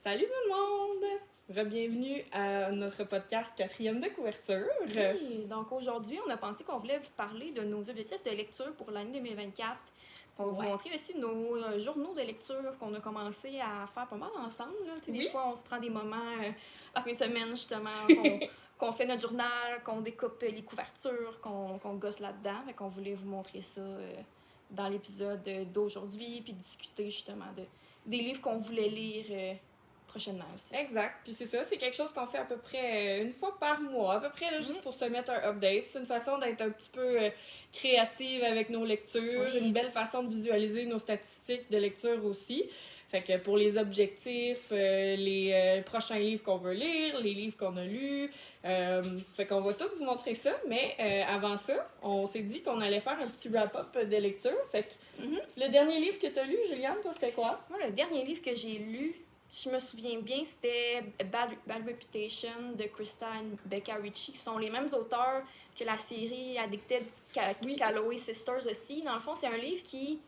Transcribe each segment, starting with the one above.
Salut tout le monde! Bienvenue à notre podcast 4e de couverture. Oui, donc aujourd'hui, on a pensé qu'on voulait vous parler de nos objectifs de lecture pour l'année 2024. On va vous montrer aussi nos journaux de lecture qu'on a commencé à faire pas mal ensemble. Là. Des fois, on se prend des moments la fin de semaine, justement, qu'on fait notre journal, qu'on découpe les couvertures, qu'on gosse là-dedans. Fait qu'on voulait vous montrer ça dans l'épisode d'aujourd'hui, puis discuter justement des livres qu'on voulait lire prochainement aussi. Exact. Puis c'est ça, c'est quelque chose qu'on fait à peu près une fois par mois, à peu près, là, juste pour se mettre un update. C'est une façon d'être un petit peu créative avec nos lectures, une belle façon de visualiser nos statistiques de lecture aussi. Fait que pour les objectifs, les prochains livres qu'on veut lire, les livres qu'on a lus, fait qu'on va tout vous montrer ça, mais avant ça, on s'est dit qu'on allait faire un petit wrap-up de lecture. Fait que le dernier livre que tu as lu, Juliane, toi, c'était quoi? Moi, le dernier livre que j'ai lu, si je me souviens bien, c'était Bad Reputation de Krista et Becca Ritchie, qui sont les mêmes auteurs que la série Addicted Calloway Sisters aussi. Dans le fond, c'est un livre qui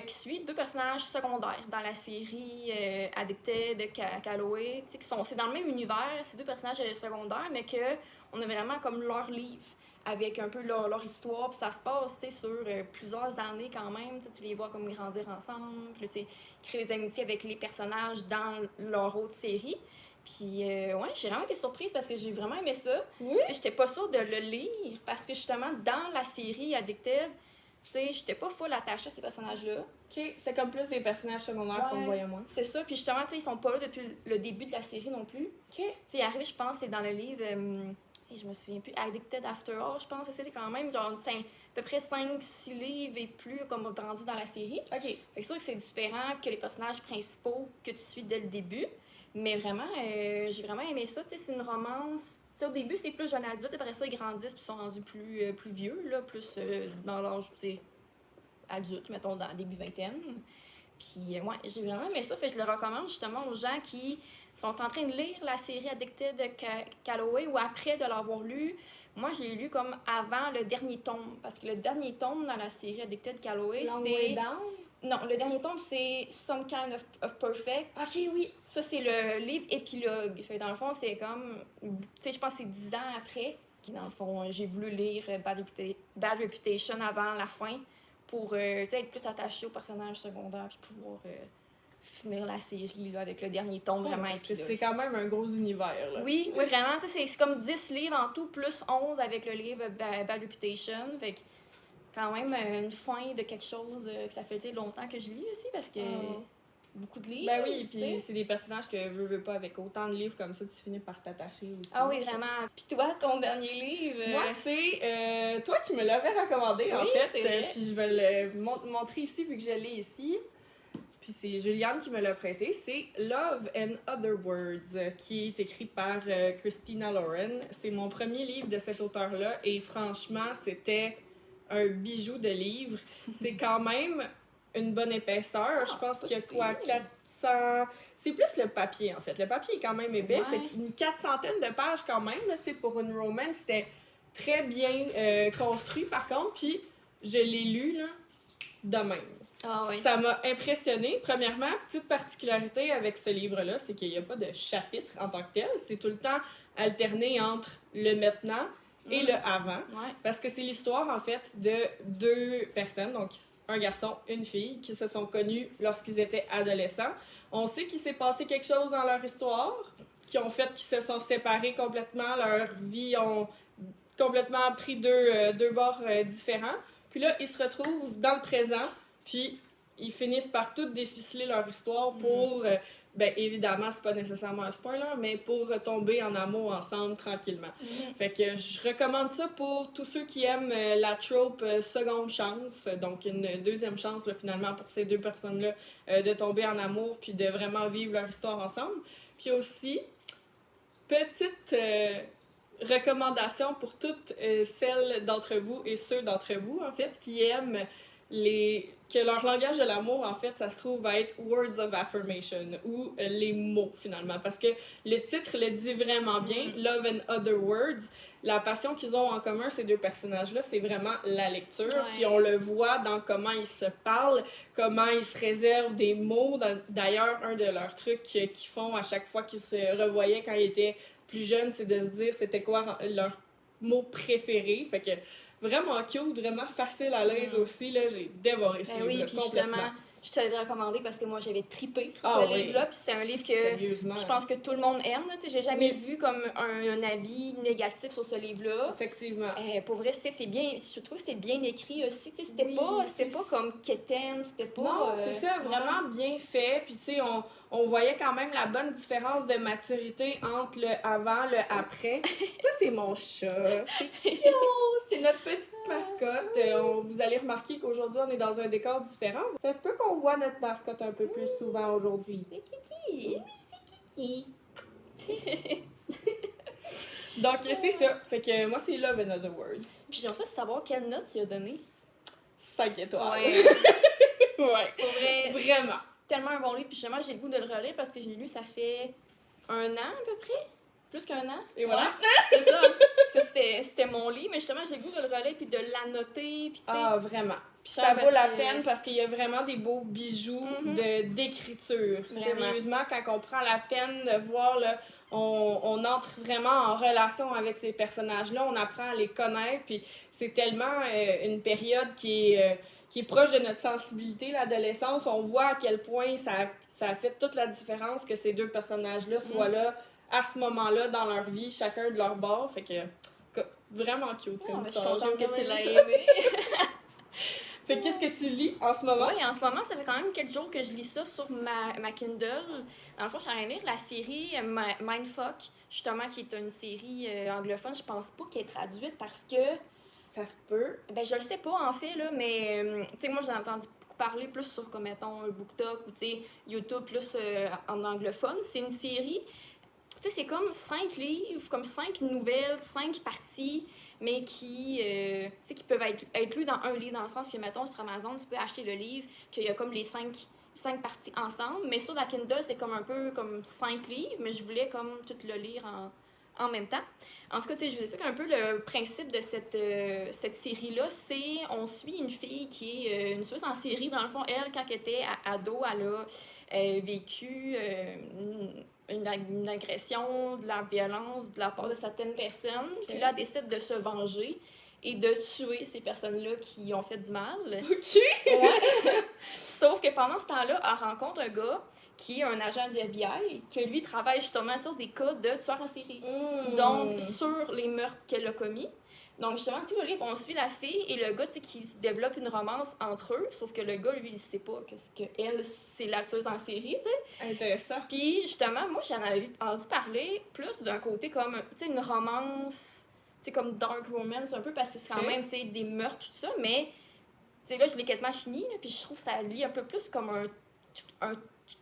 suit deux personnages secondaires dans la série Addicted de Calloway. C'est dans le même univers, ces deux personnages secondaires, mais qu'on a vraiment comme leur livre avec un peu leur histoire, puis ça se passe sur plusieurs années quand même. Tu les vois comme grandir ensemble, puis tu créer des amitiés avec les personnages dans leur autre série. Puis ouais, j'ai vraiment été surprise parce que j'ai vraiment aimé ça. Oui? J'étais pas sûre de le lire parce que justement, dans la série Addicted, tu sais, j'étais pas full attachée à ces personnages-là. OK, c'était comme plus des personnages secondaires qu'on voyait moins. C'est ça, puis justement, tu sais, ils sont pas là depuis le début de la série non plus. OK. Tu sais, il arrive, je pense, c'est dans le livre... je me souviens plus, Addicted After All, je pense que c'était quand même genre à peu près 5-6 livres et plus comme rendu dans la série. OK. Fait que c'est sûr que c'est différent que les personnages principaux que tu suis dès le début. Mais vraiment, j'ai vraiment aimé ça. Tu sais, c'est une romance. Tu sais, au début, c'est plus jeune adulte, après ça, ils grandissent puis sont rendus plus vieux, là, plus dans l'âge, tu sais, adulte, mettons, dans début vingtaine. Puis, ouais, j'ai vraiment aimé ça. Fait que je le recommande justement aux gens qui sont en train de lire la série Addicted de Calloway ou après de l'avoir lu. Moi, j'ai lu comme avant le dernier tome. Parce que le dernier tome dans la série Addicted Calloway, c'est... Non, le dernier tome, c'est Some Kind of Perfect. OK, oui. Ça, c'est le livre épilogue. Fait dans le fond, c'est comme... Tu sais, je pense que c'est 10 ans après. Puis dans le fond, j'ai voulu lire Bad Reputation avant la fin pour être plus attaché aux personnages secondaires puis pouvoir finir la série là, avec le dernier tome vraiment parce que c'est quand même un gros univers. Là. Oui, vraiment. C'est comme 10 livres en tout, plus 11 avec le livre Bad Reputation. Fait que quand même une fin de quelque chose que ça fait longtemps que je lis aussi parce que beaucoup de livres. Ben oui, puis c'est des personnages que veux pas avec autant de livres comme ça, tu finis par t'attacher aussi. Ah oui, vraiment. Puis toi, ton dernier livre? Moi, c'est toi qui me l'avais recommandé, en fait. Puis je vais le montrer ici, vu que je l'ai ici. Puis c'est Juliane qui me l'a prêté. C'est Love and Other Words, qui est écrit par Christina Lauren. C'est mon premier livre de cet auteur-là. Et franchement, c'était un bijou de livre. C'est quand même une bonne épaisseur. Je pense qu'il y a quoi, 400... C'est plus le papier, en fait. Le papier est quand même épais. Fait qu'une 400aine de pages quand même, là, pour une romance, c'était très bien construit, par contre. Puis je l'ai lu, là, de même. Ah, oui. Ça m'a impressionnée. Premièrement, petite particularité avec ce livre-là, c'est qu'il n'y a pas de chapitre en tant que tel. C'est tout le temps alterné entre le maintenant et le avant. Ouais. Parce que c'est l'histoire, en fait, de deux personnes, donc un garçon, une fille, qui se sont connus lorsqu'ils étaient adolescents. On sait qu'il s'est passé quelque chose dans leur histoire, qui ont fait qu'ils se sont séparés complètement. Leur vie ont complètement pris deux bords différents. Puis là, ils se retrouvent dans le présent, puis ils finissent par tout déficeler leur histoire pour, ben évidemment, c'est pas nécessairement un spoiler, mais pour tomber en amour ensemble tranquillement. Fait que je recommande ça pour tous ceux qui aiment la trope seconde chance, donc une deuxième chance là, finalement pour ces deux personnes-là de tomber en amour puis de vraiment vivre leur histoire ensemble. Puis aussi, petite recommandation pour toutes celles d'entre vous et ceux d'entre vous, en fait, qui aiment que leur langage de l'amour, en fait, ça se trouve à être words of affirmation, ou les mots, finalement. Parce que le titre le dit vraiment bien, Love and Other Words. La passion qu'ils ont en commun, ces deux personnages-là, c'est vraiment la lecture. Puis on le voit dans comment ils se parlent, comment ils se réservent des mots. D'ailleurs, un de leurs trucs qu'ils font à chaque fois qu'ils se revoyaient quand ils étaient plus jeunes, c'est de se dire c'était quoi leur mot préféré. Fait que vraiment cute, vraiment facile à lire aussi. Là, j'ai dévoré ce livre-là puis complètement. Justement, je te l'ai recommandé parce que moi, j'avais trippé sur Ah ce livre-là. Puis c'est un livre que je pense que tout le monde aime. J'ai jamais vu comme un avis négatif sur ce livre-là. Effectivement. Pour vrai, c'est bien, je trouve que c'était bien écrit aussi. C'était pas comme quétaine, c'était pas... Non, c'est ça, vraiment bien fait. Puis tu sais, on voyait quand même la bonne différence de maturité entre le avant, le après. Ça, c'est mon chat. C'est cute. C'est notre petite mascotte. Vous allez remarquer qu'aujourd'hui, on est dans un décor différent. Ça se peut qu'on voit notre mascotte un peu plus souvent aujourd'hui. C'est Kiki. Oui, c'est Kiki. Donc, c'est ça. Fait que moi, c'est Love and Other Words. Puis j'aimerais ça savoir quelle note tu as donné. 5 étoiles. Ouais. Ouais. Pour vrai. Vraiment. Tellement un bon livre. Puis justement, j'ai le goût de le relire parce que j'ai lu, ça fait 1 an à peu près. Plus qu'1 an. Et voilà. Ouais, c'est ça. Parce que c'était mon livre, mais justement, j'ai le goût de le relire puis de l'annoter. Puis, ah, vraiment. Puis ça ça vaut la que... peine parce qu'il y a vraiment des beaux bijoux d'écriture. Sérieusement, quand on prend la peine de voir, là, on entre vraiment en relation avec ces personnages-là, on apprend à les connaître, puis c'est tellement une période qui est proche de notre sensibilité, l'adolescence. On voit à quel point ça a fait toute la différence que ces deux personnages-là soient là à ce moment-là dans leur vie, chacun de leur bord. Fait que, en tout cas, vraiment cute comme histoire. Je suis contente que tu l'aies aimé. Fait qu'est-ce que tu lis en ce moment? Oui, en ce moment, ça fait quand même quelques jours que je lis ça sur ma Kindle. Dans le fond, je suis en train de lire la série Mindfuck, justement, qui est une série anglophone. Je pense pas qu'elle est traduite parce que... Ça se peut. Ben, je le sais pas, en fait, là, mais, tu sais, moi, j'en ai entendu beaucoup parler plus sur, comme, mettons, BookTok ou, tu sais, YouTube, plus en anglophone. C'est une série... Tu sais, c'est comme 5 livres, comme 5 nouvelles, 5 parties, mais qui, tu sais, qui peuvent être lues dans un livre, dans le sens que, mettons, sur Amazon, tu peux acheter le livre, qu'il y a comme les 5 parties ensemble, mais sur la Kindle, c'est comme un peu comme 5 livres, mais je voulais comme tout le lire en même temps. En tout cas, tu sais, je vous explique un peu le principe de cette série-là. C'est, on suit une fille qui est une tueuse en série. Dans le fond, elle, quand elle était ado, elle a vécu une agression, de la violence de la part de certaines personnes. Okay. Puis là, elle décide de se venger et de tuer ces personnes-là qui ont fait du mal. OK! Ouais. Sauf que pendant ce temps-là, elle rencontre un gars qui est un agent du FBI, que lui travaille justement sur des cas de tueurs en série. Donc, sur les meurtres qu'elle a commis. Donc, justement, tout le livre, on suit la fille et le gars, tu sais, qui se développe une romance entre eux, sauf que le gars, lui, il sait pas qu'elle, c'est la tueuse en série, tu sais. Intéressant. Puis, justement, moi, j'en avais entendu parler plus d'un côté comme, tu sais, une romance, tu sais, comme dark romance un peu, parce que c'est quand même, tu sais, des meurtres, tout ça, mais, tu sais, là, je l'ai quasiment fini, là, puis je trouve que ça lit un peu plus comme un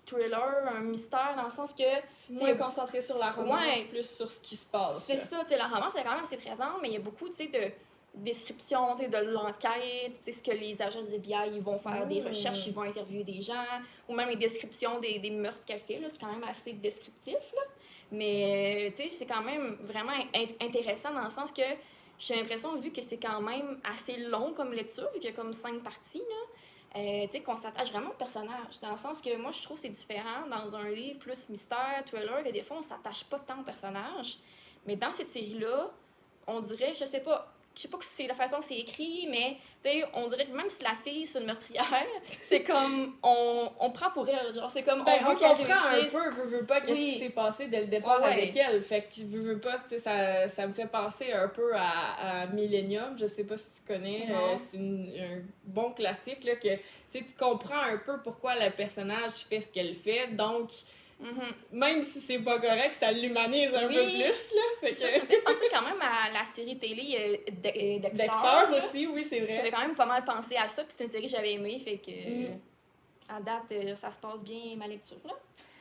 thriller, un mystère, dans le sens que... Moins concentré sur la romance, plus sur ce qui se passe. C'est ça, tu sais, la romance, elle est quand même assez présente, mais il y a beaucoup, tu sais, de description, tu sais, de l'enquête, tu sais, ce que les agents du FBI, ils vont faire des recherches, ils vont interviewer des gens, ou même les descriptions des meurtres qu'elle fait, là, c'est quand même assez descriptif, là. Mais, tu sais, c'est quand même vraiment intéressant dans le sens que j'ai l'impression, vu que c'est quand même assez long comme lecture, vu qu'il y a comme 5 parties, là, tu sais, qu'on s'attache vraiment au personnage. Dans le sens que moi, je trouve que c'est différent dans un livre plus mystère, thriller, que des fois, on s'attache pas tant au personnage. Mais dans cette série-là, on dirait, je sais pas que c'est la façon que c'est écrit, mais tu sais, on dirait que même si la fille c'est une meurtrière, c'est comme on prend pour elle, genre c'est comme ben, on veut qu'elle réussisse. Un peu, veut pas qu'est-ce qui s'est passé dès le départ avec elle, fait que veut pas, tu sais, ça me fait penser un peu à Millennium, je sais pas si tu connais, c'est un bon classique là, que tu sais, tu comprends un peu pourquoi le personnage fait ce qu'elle fait, donc même si c'est pas correct, ça l'humanise un peu plus, là. Fait que... ça fait penser quand même à la série télé Dexter. Dexter aussi, oui, c'est vrai. Ça fait quand même pas mal penser à ça, puis c'est une série que j'avais aimée, fait que à date, ça se passe bien ma lecture, là.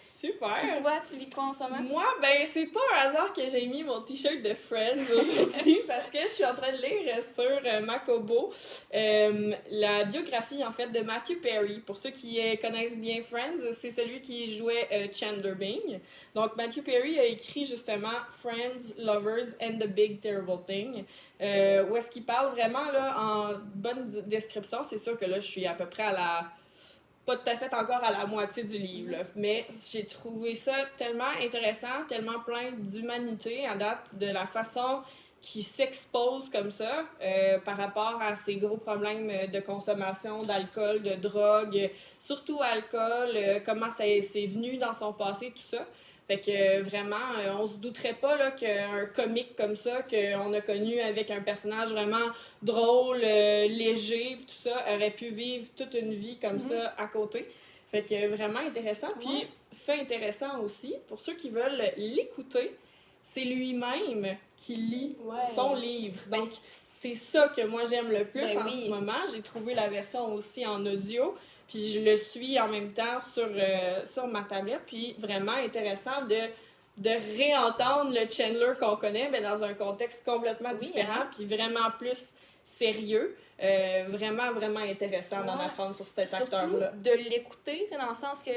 Super! Puis toi, tu lis quoi en ce moment? Moi, ben, c'est pas un hasard que j'ai mis mon t-shirt de Friends aujourd'hui parce que je suis en train de lire sur Makobo la biographie, en fait, de Matthew Perry. Pour ceux qui connaissent bien Friends, c'est celui qui jouait Chandler Bing. Donc, Matthew Perry a écrit justement Friends, Lovers and the Big Terrible Thing, où est-ce qu'il parle vraiment, là, en bonne description. C'est sûr que là, je suis à peu près à la... pas tout à fait encore à la moitié du livre, là. Mais j'ai trouvé ça tellement intéressant, tellement plein d'humanité à date, de la façon qu'il s'expose comme ça par rapport à ses gros problèmes de consommation d'alcool, de drogue, surtout alcool, comment c'est venu dans son passé, tout ça. Fait que vraiment, on se douterait pas là, qu'un comique comme ça, qu'on a connu avec un personnage vraiment drôle, léger, tout ça, aurait pu vivre toute une vie comme ça à côté. Fait que vraiment intéressant. Puis, fait intéressant aussi, pour ceux qui veulent l'écouter, c'est lui-même qui lit son livre. Donc, c'est ça que moi j'aime le plus en ce moment. J'ai trouvé la version aussi en audio. Puis je le suis en même temps sur ma tablette. Puis vraiment intéressant de réentendre le Chandler qu'on connaît, mais dans un contexte complètement différent, puis vraiment plus sérieux. Vraiment, vraiment intéressant d'en apprendre sur cet acteur-là. De l'écouter, dans le sens que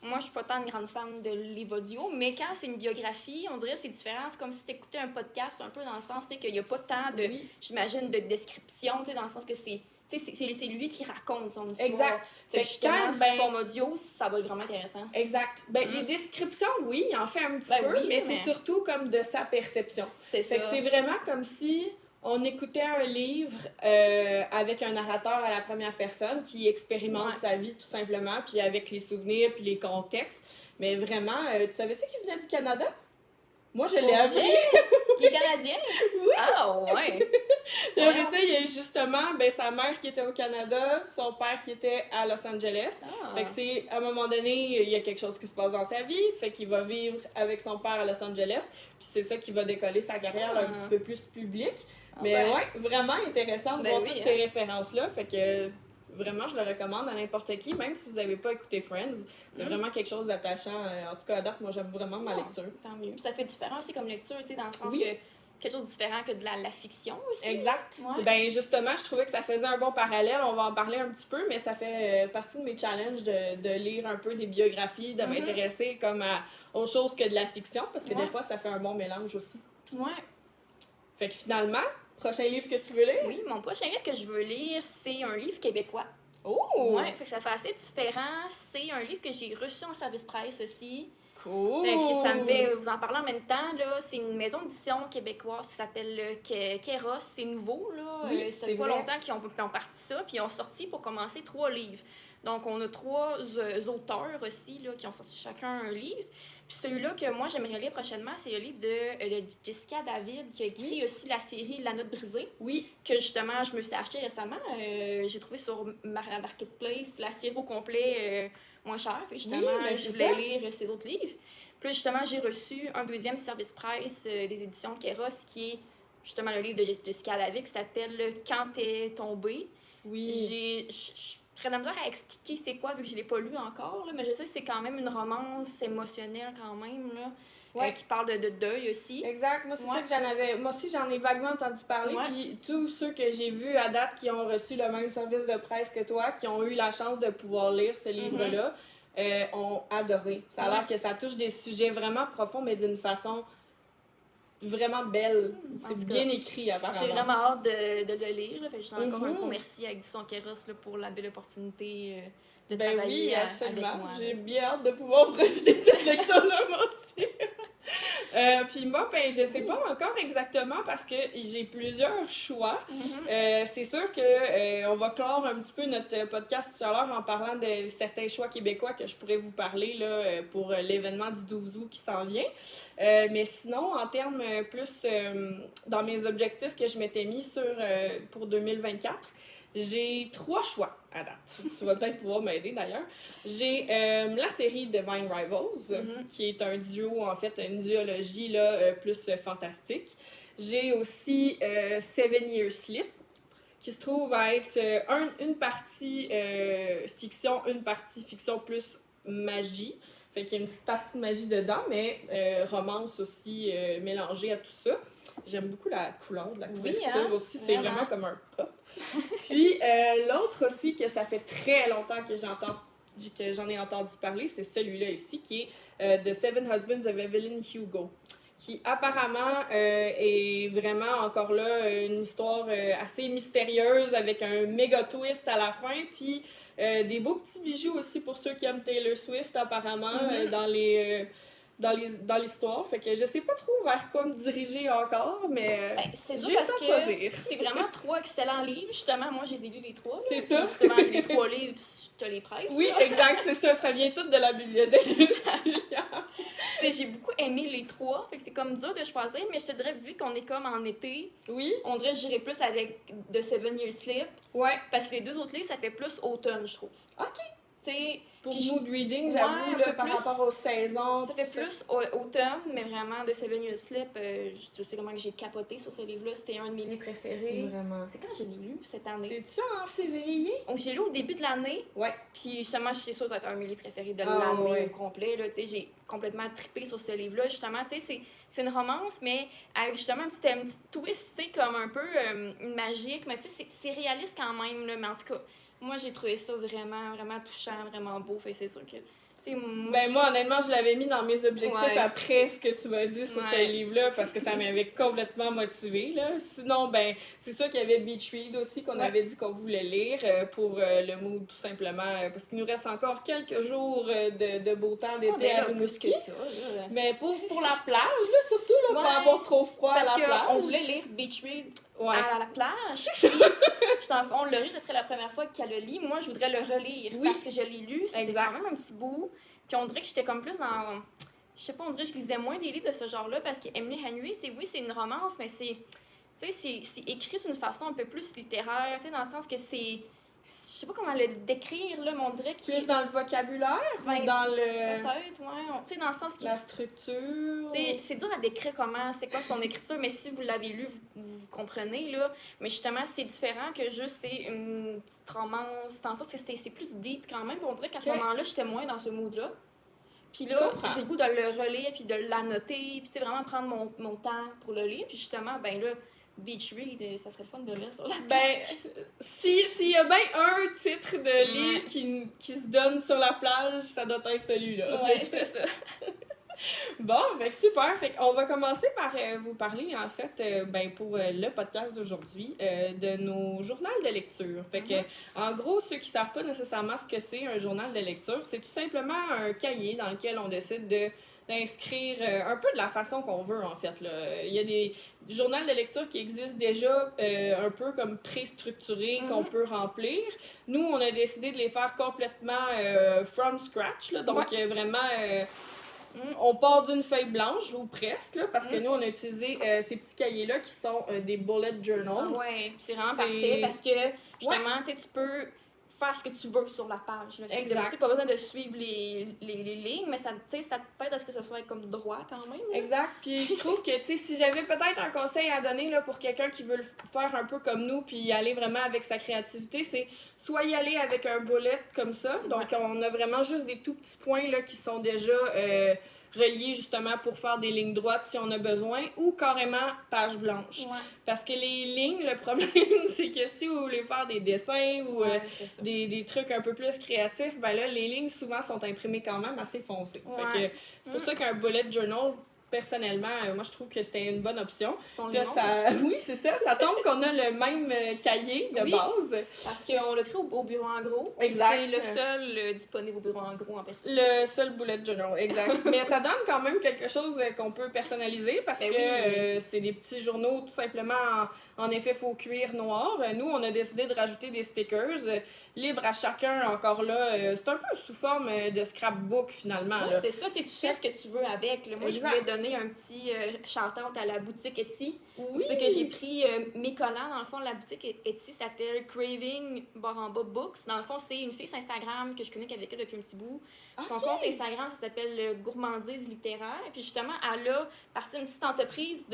moi, je suis pas tant une grande fan de livre audio, mais quand c'est une biographie, on dirait que c'est différent. C'est comme si t'écoutais un podcast, un peu dans le sens qu'il n'y a pas tant de, j'imagine, de description, dans le sens que c'est lui qui raconte son histoire. Exact. Fait que justement, sous forme audio, ça va être vraiment intéressant. Exact. Ben, les descriptions, oui, il en fait un petit peu, mais c'est surtout comme de sa perception. C'est ça. Fait que c'est vraiment comme si on écoutait un livre avec un narrateur à la première personne qui expérimente sa vie tout simplement, puis avec les souvenirs, puis les contextes. Mais vraiment, tu savais-tu qu'il venait du Canada? Moi, je l'ai appris. Il est canadien? Oui! Ah, ouais! Puis après ça, il y a justement sa mère qui était au Canada, son père qui était à Los Angeles. Fait que c'est, à un moment donné, il y a quelque chose qui se passe dans sa vie, fait qu'il va vivre avec son père à Los Angeles, puis c'est ça qui va décoller sa carrière là, un petit peu plus publique. Mais vraiment intéressant de voir toutes ces références-là, fait que... Vraiment, je le recommande à n'importe qui, même si vous n'avez pas écouté Friends. C'est vraiment quelque chose d'attachant. En tout cas, à date, moi, j'aime vraiment ma lecture. Tant mieux. Ça fait différent aussi comme lecture, tu sais, dans le sens que quelque chose de différent que de la fiction aussi. Exact. Ben, justement, je trouvais que ça faisait un bon parallèle. On va en parler un petit peu, mais ça fait partie de mes challenges de lire un peu des biographies, de m'intéresser comme à autre chose que de la fiction, parce que des fois, ça fait un bon mélange aussi. Ouais. Fait que finalement... Prochain livre que tu veux lire? Oui, mon prochain livre que je veux lire, c'est un livre québécois. Oh! Ouais, fait que ça fait assez différent. C'est un livre que j'ai reçu en service presse aussi. Cool! Fait que ça me fait vous en parler en même temps. Là, c'est une maison d'édition québécoise qui s'appelle Kéros. C'est nouveau. Là. Oui, ça fait pas longtemps qu'ils ont parti ça. Puis ils ont sorti pour commencer 3 livres. Donc, on a 3 auteurs aussi là, qui ont sorti chacun un livre. Puis celui-là que moi, j'aimerais lire prochainement, c'est le livre de Jessica David, qui a écrit aussi la série La Note brisée. Oui. Que justement, je me suis acheté récemment. J'ai trouvé sur Marketplace la série au complet moins cher. Fait que justement, je voulais lire ses autres livres. Puis justement, j'ai reçu un 2e service presse des éditions de Kéros, qui est justement le livre de Jessica David, qui s'appelle Quand t'es tombé. Oui. J'ai de la misère à expliquer c'est quoi, vu que je ne l'ai pas lu encore, là, mais je sais que c'est quand même une romance émotionnelle quand même, là, qui parle de deuil aussi. Exact. Moi, c'est ça que moi aussi, j'en ai vaguement entendu parler. Puis tous ceux que j'ai vus à date qui ont reçu le même service de presse que toi, qui ont eu la chance de pouvoir lire ce livre-là, ont adoré. Ça a l'air que ça touche des sujets vraiment profonds, mais d'une façon... vraiment belle. C'est bien écrit, apparemment. J'ai vraiment hâte de le lire. Là. Fait que je encore un gros merci à Édition Kéros pour la belle opportunité de travailler avec moi. J'ai bien hâte de pouvoir profiter de cette lecture-là, moi aussi. Puis moi, ben, je sais pas encore exactement parce que j'ai plusieurs choix. C'est sûr que on va clore un petit peu notre podcast tout à l'heure en parlant de certains choix québécois que je pourrais vous parler là, pour l'événement du 12 août qui s'en vient. Mais sinon, en termes plus dans mes objectifs que je m'étais mis pour 2024, j'ai 3 choix à date. Tu vas peut-être pouvoir m'aider d'ailleurs. J'ai la série Divine Rivals, qui est un duo, en fait, une duologie là, plus fantastique. J'ai aussi 7 Years Sleep, qui se trouve à être une partie fiction, une partie fiction plus magie. Fait qu'il y a une petite partie de magie dedans, mais romance aussi mélangée à tout ça. J'aime beaucoup la couleur de la couverture aussi, c'est vraiment comme un pop. Puis l'autre aussi, que ça fait très longtemps que j'en ai entendu parler, c'est celui-là ici, qui est The Seven Husbands of Evelyn Hugo, qui apparemment est vraiment encore là une histoire assez mystérieuse avec un méga twist à la fin, puis des beaux petits bijoux aussi pour ceux qui aiment Taylor Swift apparemment dans l'histoire. Fait que je sais pas trop vers quoi me diriger encore, mais c'est dur j'ai parce le temps que de choisir. c'est vraiment 3 excellents livres. Justement, moi, je les ai lus les 3. C'est ça. Justement, les 3 livres, je te les prête. Oui, exact, c'est ça. Ça vient tout de la bibliothèque de Julia. Tu sais, j'ai beaucoup aimé les 3. Fait que c'est comme dur de choisir, mais je te dirais, vu qu'on est comme en été, Oui. on dirait que j'irais plus avec The Seven Year Slip. Ouais. Parce que les 2 autres livres, ça fait plus automne, je trouve. OK. Tu sais, Pour puis mood reading, ouais, j'avoue, un là, peu par plus. rapport aux saisons. ça fait plus automne, mais vraiment The Seven Year Slip, je sais comment que j'ai capoté sur ce livre-là. C'était un de mes livres préférés. Vraiment. C'est quand je l'ai lu cette année? C'est-tu en février? Donc, j'ai lu au début de l'année. Ouais. Puis justement, je suis sûre que ça va être un de mes livres préférés de Ah, l'année ouais. au complet. Là, j'ai complètement trippé sur ce livre-là. Justement, c'est une romance, mais avec justement un petit twist, comme un peu magique. Mais c'est réaliste quand même. Là, mais en tout cas, moi, j'ai trouvé ça vraiment, vraiment touchant, vraiment beau. Fait c'est sûr que... Moi, honnêtement, je l'avais mis dans mes objectifs Ouais. après ce que tu m'as dit sur ce Ouais. livre-là parce que ça m'avait complètement motivée, là. Sinon, c'est sûr qu'il y avait Beach Read aussi qu'on avait dit qu'on voulait lire pour le mood, tout simplement, parce qu'il nous reste encore quelques jours de beau temps d'été à Rimouski. Mais pour la plage, là, surtout, là, pas avoir trop froid à la plage. Parce qu'on voulait lire Beach Read à la plage. On le lit, ce serait la première fois qu'elle le lit. Moi, je voudrais le relire parce que je l'ai lu. C'était quand même un petit bout. Puis on dirait que j'étais comme plus dans... Je sais pas, on dirait que je lisais moins des livres de ce genre-là parce que Emily Henry, oui, c'est une romance, mais c'est écrit d'une façon un peu plus littéraire, dans le sens que c'est... Je sais pas comment le décrire, là, mais on dirait qu'il... Plus dans le vocabulaire ou dans le... Peut-être, ouais. Dans le sens qu'il... La structure... C'est dur à décrire c'est quoi son écriture, mais si vous l'avez lu, vous comprenez, là. Mais justement, c'est différent que juste une petite romance, dans le sens que c'est plus deep quand même. Puis on dirait qu'à ce moment-là, j'étais moins dans ce mood-là. Puis là, j'ai le goût de le relire, puis de l'annoter, puis vraiment prendre mon temps pour le lire. Puis justement, là, Beach Read, ça serait le fun de lire sur la plage. S'il y a bien un titre de livre qui se donne sur la plage, ça doit être celui-là. Ouais, c'est ça. Bon, super. On va commencer par vous parler, en fait, pour le podcast d'aujourd'hui, de nos journaux de lecture. En gros, ceux qui savent pas nécessairement ce que c'est un journal de lecture, c'est tout simplement un cahier dans lequel on décide d'inscrire un peu de la façon qu'on veut, en fait. Là. Il y a des journaux de lecture qui existent déjà un peu comme pré-structurés qu'on peut remplir. Nous, on a décidé de les faire complètement from scratch, là, donc vraiment... on part d'une feuille blanche, ou presque, là, parce que nous, on a utilisé ces petits cahiers-là qui sont des bullet journals. Ouais, c'est vraiment parfait parce que, justement, tu peux faire ce que tu veux sur la page. Là. Exact. Tu n'as pas besoin de suivre les lignes, mais ça t'aide à ce que ce soit comme droit quand même. Là. Exact. Puis je trouve que, si j'avais peut-être un conseil à donner là, pour quelqu'un qui veut le faire un peu comme nous, puis y aller vraiment avec sa créativité, c'est soit y aller avec un bullet comme ça. Donc, on a vraiment juste des tout petits points là, qui sont déjà reliés justement pour faire des lignes droites si on a besoin, ou carrément page blanche. Ouais. Parce que les lignes, le problème, c'est que si vous voulez faire des dessins ou des trucs un peu plus créatifs, là, les lignes souvent sont imprimées quand même assez foncées. Fait que c'est pour ça qu'un bullet journal, personnellement, moi je trouve que c'était une bonne option. Là, oui, c'est ça. Ça tombe qu'on a le même cahier de base. Parce qu'on l'a pris au bureau en gros. Exact. C'est le seul disponible au bureau en gros en personne. Le seul bullet journal, exact. Mais ça donne quand même quelque chose qu'on peut personnaliser parce que c'est des petits journaux tout simplement en effet faux cuir noir. Nous, on a décidé de rajouter des stickers libres à chacun encore là. C'est un peu sous forme de scrapbook finalement. Oui, c'est ça. Tu fais ce que tu veux avec. Là. Moi, je voulais donner un petit shout-out à la boutique Etsy. Oui! C'est que j'ai pris mes collants. Dans le fond, la boutique Etsy s'appelle Craving Baramba Books. Dans le fond, c'est une fille sur Instagram que je connais avec elle depuis un petit bout. Son compte Instagram, ça s'appelle Gourmandise littéraire. Puis justement, elle a parti une petite entreprise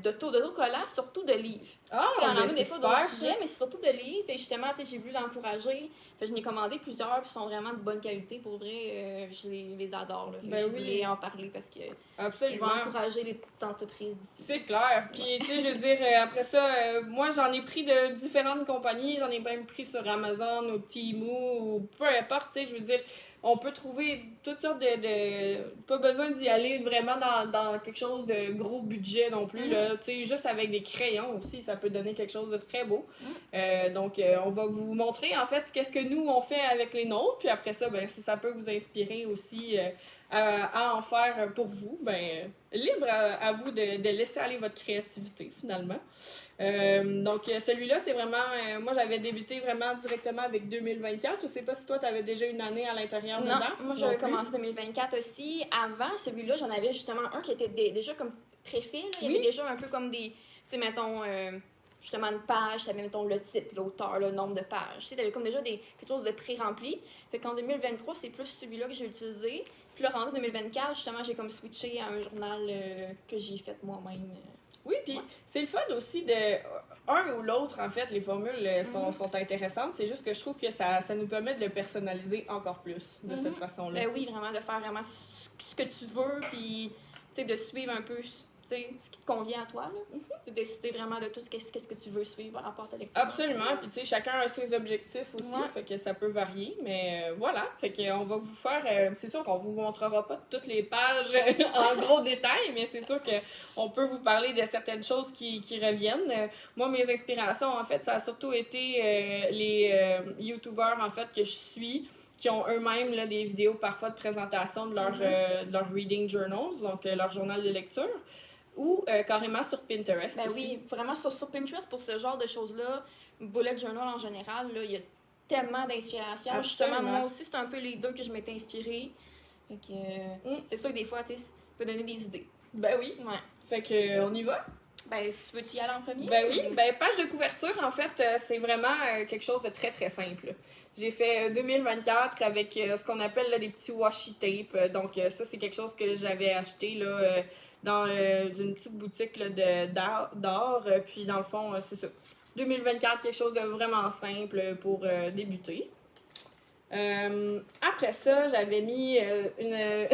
d'autocollants, surtout de livres. Ah, on en a ben, des c'est fois super, d'autres ça. sujets, mais c'est surtout de livres. Et justement, j'ai voulu l'encourager. Fait que je n'ai commandé plusieurs, puis ils sont vraiment de bonne qualité. Pour vrai, je les adore. Là. Fait que Ben je oui. voulais en parler parce que Absolument. ils vont encourager les petites entreprises d'ici. C'est clair. Puis, tu sais, je veux dire, après ça, moi, j'en ai pris de différentes compagnies. J'en ai même pris sur Amazon ou Temu ou peu importe, tu sais, je veux dire, on peut trouver toutes sortes pas besoin d'y aller vraiment dans quelque chose de gros budget non plus, là. Tu sais, juste avec des crayons aussi, ça peut donner quelque chose de très beau. Donc, on va vous montrer, en fait, qu'est-ce que nous, on fait avec les nôtres. Puis après ça, ben, si ça peut vous inspirer aussi à en faire pour vous, ben, libre à vous de laisser aller votre créativité, finalement. Donc, celui-là, c'est vraiment... moi, j'avais débuté vraiment directement avec 2024. Je sais pas si toi, tu avais déjà une année à l'intérieur Non, dedans. moi, j'avais commencé 2024 aussi. Avant, celui-là, j'en avais justement un qui était déjà comme préfet. Là. Il y avait déjà un peu comme des... Tu sais, mettons... justement une page, tu avais, mettons, le titre, l'auteur, le nombre de pages. Tu sais, t'avais comme déjà quelque chose de pré-rempli. Fait qu'en 2023, c'est plus celui-là que j'ai utilisé. Puis là, rendu 2024, justement, j'ai comme switché à un journal que j'ai fait moi-même. Oui, puis c'est le fun aussi de... Un ou l'autre, en fait, les formules sont intéressantes. C'est juste que je trouve que ça nous permet de le personnaliser encore plus de cette façon-là. Ben oui, vraiment, de faire vraiment ce que tu veux, puis, tu sais, de suivre un peu... ce qui te convient à toi, là. De décider vraiment de tout qu'est-ce que tu veux suivre par rapport à ta lecture. Absolument, puis tu sais, chacun a ses objectifs aussi, fait que ça peut varier, mais voilà, fait qu'on va vous faire, c'est sûr qu'on vous montrera pas toutes les pages en gros détail, mais c'est sûr qu'on peut vous parler de certaines choses qui reviennent. Moi, mes inspirations, en fait, ça a surtout été les YouTubers, en fait, que je suis, qui ont eux-mêmes là, des vidéos parfois de présentation de leur reading journals, donc leur journal de lecture. Ou carrément sur Pinterest ben aussi. Oui, vraiment sur Pinterest pour ce genre de choses-là, bullet journal en général, là, il y a tellement d'inspiration. Justement, moi aussi, c'est un peu les deux que je m'étais inspirée. Fait que, c'est sûr que des fois, tu sais, ça peut donner des idées. Ben oui. Ouais. Fait que, on y va? Ben, veux-tu y aller en premier? Ben oui. Ben, page de couverture, en fait, c'est vraiment quelque chose de très, très simple. J'ai fait 2024 avec ce qu'on appelle là, des petits washi tape. Donc, ça, c'est quelque chose que j'avais acheté, là... dans une petite boutique là, d'art. Puis dans le fond, c'est ça. 2024, quelque chose de vraiment simple pour débuter. Après ça, j'avais mis une...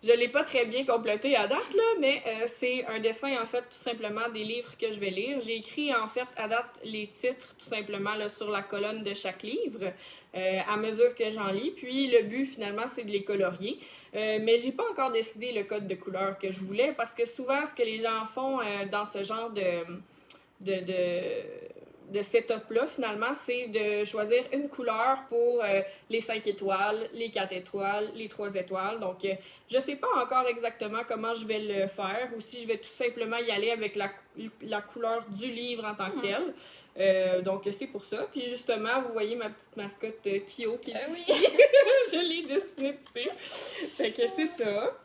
Je l'ai pas très bien complété à date, là, mais c'est un dessin, en fait, tout simplement des livres que je vais lire. J'ai écrit, en fait, à date, les titres, tout simplement, là, sur la colonne de chaque livre, à mesure que j'en lis. Puis, le but, finalement, c'est de les colorier. Mais j'ai pas encore décidé le code de couleur que je voulais, parce que souvent, ce que les gens font dans ce genre de setup-là, finalement, c'est de choisir une couleur pour les 5 étoiles, les 4 étoiles, les 3 étoiles. Donc, je sais pas encore exactement comment je vais le faire ou si je vais tout simplement y aller avec la couleur du livre en tant que tel. Donc, c'est pour ça. Puis, justement, vous voyez ma petite mascotte Kyo qui est ici. Je l'ai dessinée dessus. Fait que c'est ça.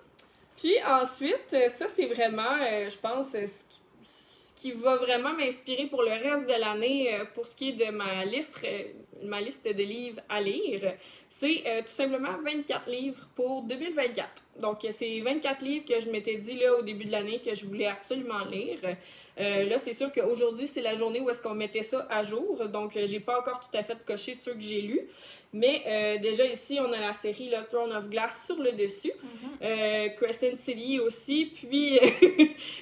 Puis, ensuite, ça, c'est vraiment, je pense, ce qui va vraiment m'inspirer pour le reste de l'année pour ce qui est de ma liste de livres à lire. C'est tout simplement 24 livres pour 2024. Donc, c'est 24 livres que je m'étais dit là au début de l'année que je voulais absolument lire. Là, c'est sûr qu'aujourd'hui, c'est la journée où est-ce qu'on mettait ça à jour. Donc, j'ai pas encore tout à fait coché ceux que j'ai lus. Mais déjà ici, on a la série là, Throne of Glass sur le dessus. Crescent City aussi. Puis,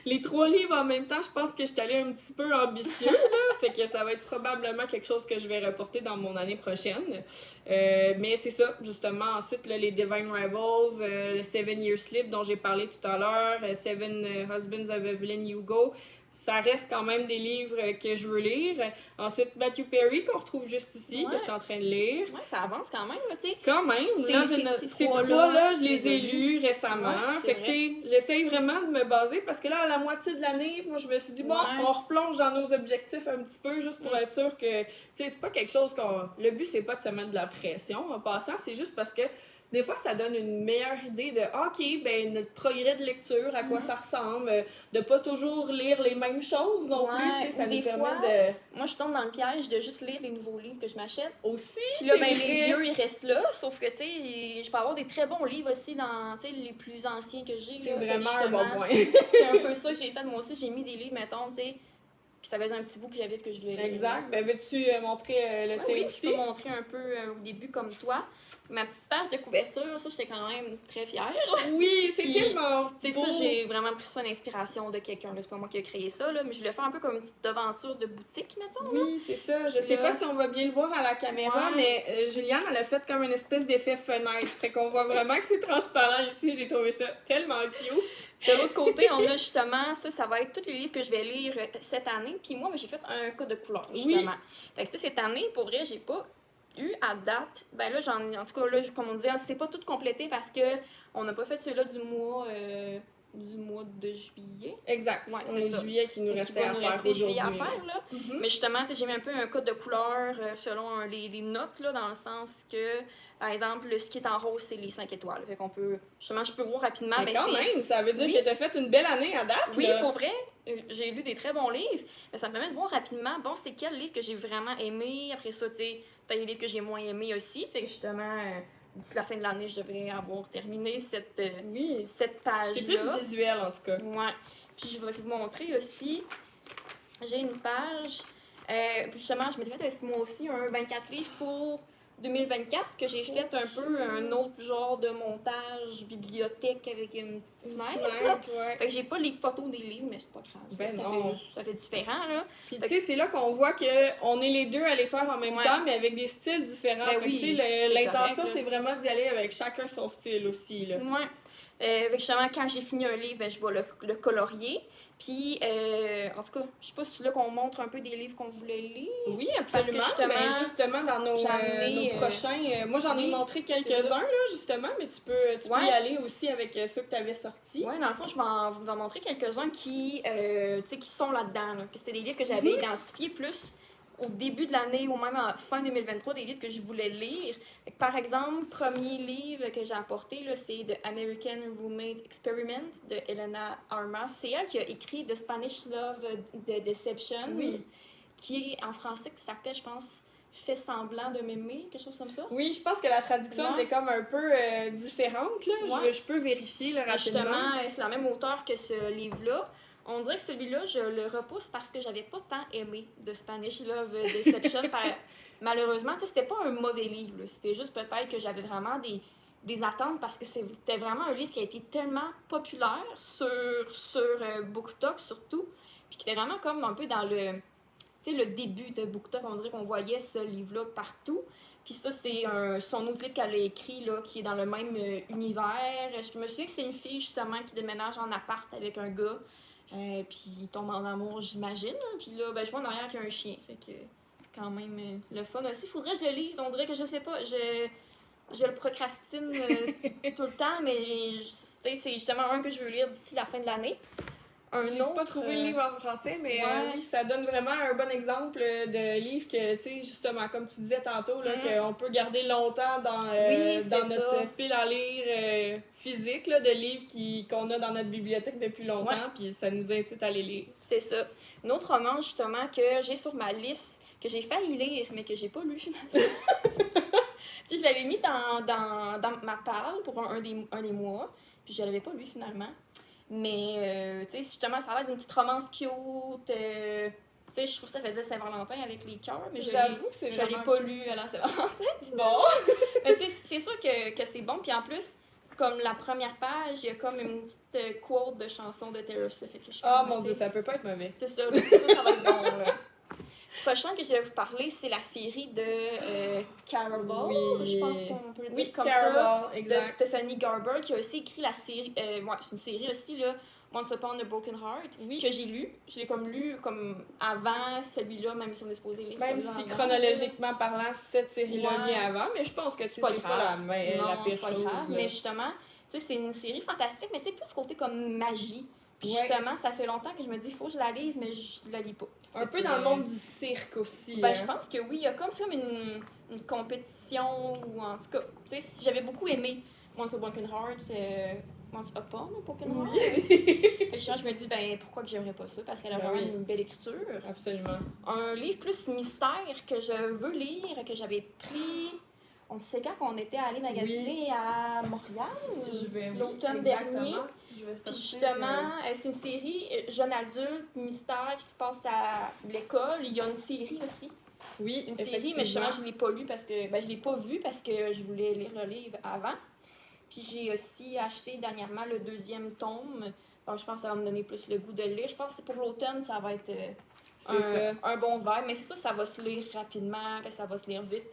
les 3 livres en même temps, je pense que je suis allée un petit peu ambitieux. Là, fait que ça va être probablement quelque chose que je vais reporter dans mon année prochaine. Mais c'est ça, justement. Ensuite, là, les Divine Rivals, le Seven Years Sleep dont j'ai parlé tout à l'heure, Seven Husbands of Evelyn Hugo. Ça reste quand même des livres que je veux lire. Ensuite, Matthew Perry, qu'on retrouve juste ici, que je suis en train de lire. Ouais, ça avance quand même, tu sais. Quand même, ces trois-là, je les ai lus récemment. Fait que, tu sais, j'essaye vraiment de me baser parce que là, à la moitié de l'année, moi, je me suis dit, bon, on replonge dans nos objectifs un petit peu juste pour être sûr que, tu sais, c'est pas quelque chose qu'on. Le but, c'est pas de se mettre de la pression en passant, c'est juste parce que des fois, ça donne une meilleure idée de, OK, ben notre progrès de lecture, à quoi ça ressemble, de pas toujours lire les mêmes choses non plus, tu sais, ça nous permet de... Moi, je tombe dans le piège de juste lire les nouveaux livres que je m'achète. Aussi, puis là, ben, les vieux, ils restent là, sauf que, tu sais, je peux avoir des très bons livres aussi dans, tu sais, les plus anciens que j'ai. C'est vraiment un bon point. C'est un peu ça que j'ai fait, moi aussi, j'ai mis des livres, mettons, tu sais, puis ça faisait un petit bout que j'avais que je voulais lire. Exact. Ben, veux-tu montrer le tien oui, aussi? Je peux montrer un peu au début comme toi. Ma petite page de couverture, ça, j'étais quand même très fière. Oui, c'est tellement c'est ça, j'ai vraiment pris ça d'inspiration de quelqu'un. C'est pas moi qui ai créé ça, là, mais je voulais faire un peu comme une petite devanture de boutique, mettons. Oui, c'est ça. Je sais pas si on va bien le voir à la caméra, mais Juliane, elle a fait comme une espèce d'effet fenêtre. Fait qu'on voit vraiment que c'est transparent ici. J'ai trouvé ça tellement cute. De l'autre côté, on a justement, ça va être tous les livres que je vais lire cette année. Puis moi, j'ai fait un code de couleur, justement. Oui. Fait que, tu sais, cette année, pour vrai, j'ai pas eu à date, ben là, en tout cas, là, comme on disait, c'est pas tout complété parce que on n'a pas fait celui-là du mois de juillet. Exact. Ouais, c'est juillet qui nous restait à faire aujourd'hui. Là. Mais justement, j'ai mis un peu un code de couleur selon les notes, là, dans le sens que, par exemple, ce qui est en rose, c'est les 5 étoiles. Fait qu'on peut, justement, je peux voir rapidement. Mais quand même, ça veut dire que tu as fait une belle année à date. Oui, pour vrai. J'ai lu des très bons livres, mais ça me permet de voir rapidement, bon, c'est quel livre que j'ai vraiment aimé. Après ça, tu sais, t'as des livres que j'ai moins aimés aussi. Fait que justement, d'ici la fin de l'année, je devrais avoir terminé cette page-là. C'est plus visuel, en tout cas. Ouais. Puis je vais vous montrer aussi, j'ai une page, justement, je m'étais fait moi aussi un 24 livres pour 2024, que j'ai fait un peu un autre genre de montage bibliothèque avec une petite fenêtre. Ouais. Fait que j'ai pas les photos des livres, mais c'est pas grave. Ben ça fait différent, là. Puis tu sais, c'est là qu'on voit qu'on est les deux à les faire en même temps, mais avec des styles différents. Ben fait que l'intention, c'est vraiment d'y aller avec chacun son style aussi, là. Ouais. Justement, quand j'ai fini un livre, ben, je vais le colorier. Puis, en tout cas, je sais pas si c'est là qu'on montre un peu des livres qu'on voulait lire. Oui, absolument. Parce que justement dans nos prochains... moi, j'en ai montré quelques-uns, là, justement, mais tu peux y aller aussi avec ceux que tu avais sortis. Oui, dans le fond, je vais vous en montrer quelques-uns qui sont là-dedans. Là. C'était des livres que j'avais identifiés plus au début de l'année ou même en fin 2023, des livres que je voulais lire. Par exemple, le premier livre que j'ai apporté, là, c'est The American Roommate Experiment de Elena Armas. C'est elle qui a écrit The Spanish Love de Deception, qui est en français, qui s'appelle, je pense, Fait semblant de m'aimer, quelque chose comme ça. Oui, je pense que la traduction était comme un peu différente. Là. Je peux vérifier là, rapidement. Justement, c'est la même auteure que ce livre-là. On dirait que celui-là, je le repousse parce que j'avais pas tant aimé de Spanish Love Deception. Malheureusement, c'était pas un mauvais livre. C'était juste peut-être que j'avais vraiment des attentes parce que c'était vraiment un livre qui a été tellement populaire sur BookTok surtout, puis qui était vraiment comme un peu dans le début de BookTok. On dirait qu'on voyait ce livre-là partout. Puis ça, c'est son autre livre qu'elle a écrit, là, qui est dans le même univers. Je me souviens que c'est une fille, justement, qui déménage en appart avec un gars. Puis il tombe en amour, j'imagine. Puis là, je vois en arrière qu'il y a un chien. Fait que, quand même, le fun aussi. Faudrait que je le lise. On dirait que, je sais pas, je le procrastine tout le temps, mais c'est justement un que je veux lire d'ici la fin de l'année. J'ai pas trouvé le livre en français, mais oui, ça donne vraiment un bon exemple de livre que, tu sais, justement, comme tu disais tantôt, là, qu'on peut garder longtemps dans notre pile à lire physique, là, de livres qu'on a dans notre bibliothèque depuis longtemps, puis ça nous incite à les lire. C'est ça. Un autre roman, justement, que j'ai sur ma liste, que j'ai failli lire, mais que j'ai pas lu, finalement. Je l'avais mis dans ma palle pour un des mois, puis je l'avais pas lu, finalement. Mais, tu sais, justement, ça a l'air d'une petite romance cute. Tu sais, je trouve que ça faisait Saint-Valentin avec les cœurs, mais j'avoue que c'est je l'ai pas lu à la Saint-Valentin. Bon! Mais tu sais, c'est sûr que c'est bon. Puis en plus, comme la première page, il y a comme une petite quote de chanson de Taylor Swift. Mon Dieu, ça peut pas être mauvais. C'est ça, ça va être bon. Là. Le prochain que je vais vous parler, c'est la série de Caraval, je pense qu'on peut le dire comme Caraval, ça, exact. de Stephanie Garber, qui a aussi écrit la série, c'est une série aussi, là, Once Upon a Broken Heart, que j'ai lu. Je l'ai comme lu comme avant celui-là, même si on est supposé lire même si avant, chronologiquement parlant, cette série-là vient avant, mais je pense que c'est pas la pire chose. Mais justement, tu sais, c'est une série fantastique, mais c'est plus côté comme magie. Puis Ouais. justement, ça fait longtemps que je me dis, il faut que je la lise, mais je la lis pas. Un peu dans le monde du cirque aussi. Ben, je pense que oui, il y a comme ça une compétition, ou en tout cas, tu sais, j'avais beaucoup aimé Once Upon a Heart, Once Upon a Heart. Fait que je me dis, ben, pourquoi que j'aimerais pas ça? Parce qu'elle a Ben vraiment oui. une belle écriture. Absolument. Un livre plus mystère que je veux lire, que j'avais pris, on sait quand on était allé magasiner à Montréal, l'automne dernier. Je vais Puis sortir, justement, c'est une série jeune adulte, mystère qui se passe à l'école. Il y a une série aussi. oui, Une série, mais justement, je ne l'ai pas lu parce que. Ben, je l'ai pas vue parce que je voulais lire le livre avant. Puis j'ai aussi acheté dernièrement le 2e tome. Bon, je pense que ça va me donner plus le goût de le lire. Je pense que c'est pour l'automne, ça va être un bon vibe. Mais c'est sûr que ça va se lire rapidement, que ça va se lire vite.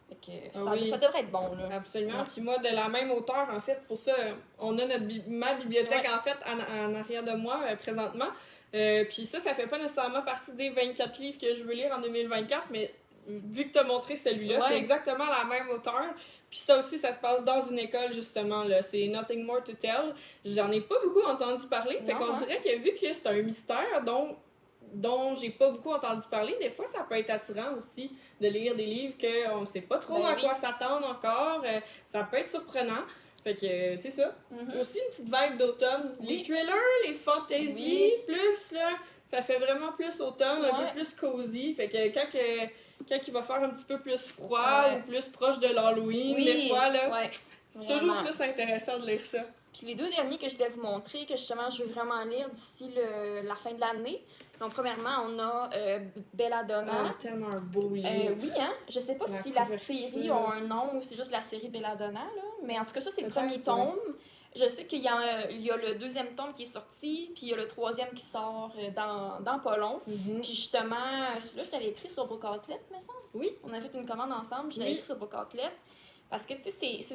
Fait que ça devrait être bon, là. Absolument. Ouais. Puis moi, de la même auteure, en fait, c'est pour ça, on a ma bibliothèque, en fait, en arrière de moi, présentement. Puis ça fait pas nécessairement partie des 24 livres que je veux lire en 2024, mais vu que tu as montré celui-là, c'est exactement la même auteure. Puis ça aussi, ça se passe dans une école, justement, là. C'est Nothing More to Tell. J'en ai pas beaucoup entendu parler. Fait qu'on dirait que vu que c'est un mystère dont j'ai pas beaucoup entendu parler, des fois, ça peut être attirant aussi de lire des livres qu'on sait pas trop à quoi s'attendre encore. Ça peut être surprenant. Fait que c'est ça. Aussi une petite vibe d'automne. Les thrillers, les fantasy, plus là, ça fait vraiment plus automne, un peu plus cozy. Fait que quand il va faire un petit peu plus froid ou plus proche de l'Halloween, des fois, là, c'est toujours plus intéressant de lire ça. Puis les 2 derniers que je voulais vous montrer, que justement je veux vraiment lire d'ici la fin de l'année. Donc, premièrement, on a Belladonna. Tellement un beau livre. Oui, hein? Je sais pas si la série a un nom ou c'est juste la série Belladonna, là. Mais en tout cas, ça, c'est le premier tome. Je sais qu'il y a le 2e tome qui est sorti, puis il y a le 3e qui sort dans pas long. Puis justement, celui-là, je l'avais pris sur Book Outlet, me semble. Oui. On a fait une commande ensemble, je l'avais pris sur Book Outlet. Parce que, tu sais, c'est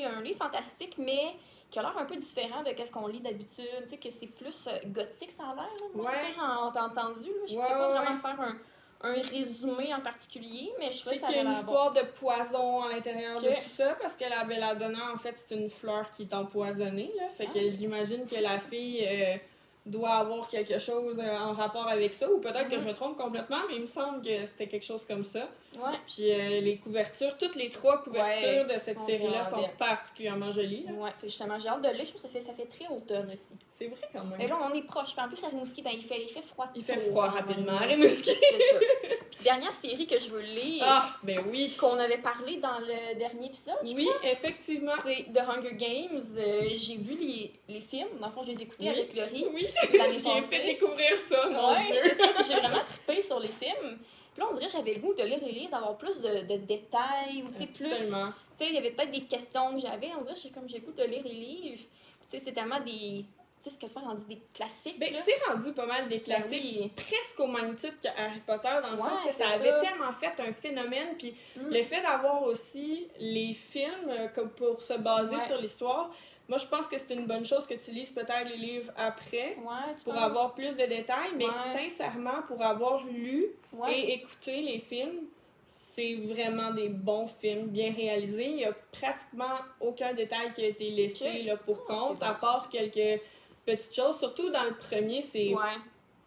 un livre fantastique, mais qui a l'air un peu différent de ce qu'on lit d'habitude. Tu sais, que c'est plus gothique, ça a l'air. Moi, c'est ça que j'en ai entendu. Là. Je ne pourrais pas vraiment faire un résumé en particulier, mais je sais qu'il y a une histoire de poison à l'intérieur de tout ça, parce que la belladonna, en fait, c'est une fleur qui est empoisonnée. Là. Fait que j'imagine que la fille doit avoir quelque chose en rapport avec ça, ou peut-être que je me trompe complètement, mais il me semble que c'était quelque chose comme ça. Puis les couvertures, toutes les 3 couvertures de cette série-là sont particulièrement jolies. Ouais, justement, j'ai hâte de le lire. Je trouve que ça fait très automne aussi. C'est vrai quand même. Et là, on est proche. En plus, à Rimouski, il fait froid. Il fait froid rapidement à Rimouski. C'est ça. Puis dernière série que je veux lire. Ah, ben oui. Qu'on avait parlé dans le dernier épisode, je crois. Effectivement. C'est The Hunger Games. J'ai vu les films. Dans le fond, je les écoutais avec Laurie. Oui, l'année j'ai fait découvrir ça, mon Dieu. C'est ça. J'ai vraiment trippé sur les films. Puis là, on dirait que j'avais le goût de lire les livres, d'avoir plus de détails, ou tu sais, plus... Tu sais, il y avait peut-être des questions que j'avais. On dirait que j'ai le goût de lire les livres. Tu sais, c'est tellement des... Tu sais, c'est quasiment rendu des classiques. Ben, c'est rendu pas mal des classiques, presque au même titre qu'Harry Potter, dans le sens que ça avait tellement fait un phénomène. Puis le fait d'avoir aussi les films comme pour se baser sur l'histoire, moi, je pense que c'est une bonne chose que tu lises peut-être les livres après pour avoir plus de détails, mais sincèrement, pour avoir lu et écouté les films, c'est vraiment des bons films, bien réalisés. Il n'y a pratiquement aucun détail qui a été laissé là, pour compte, à part quelques petites choses. Surtout dans le premier, c'est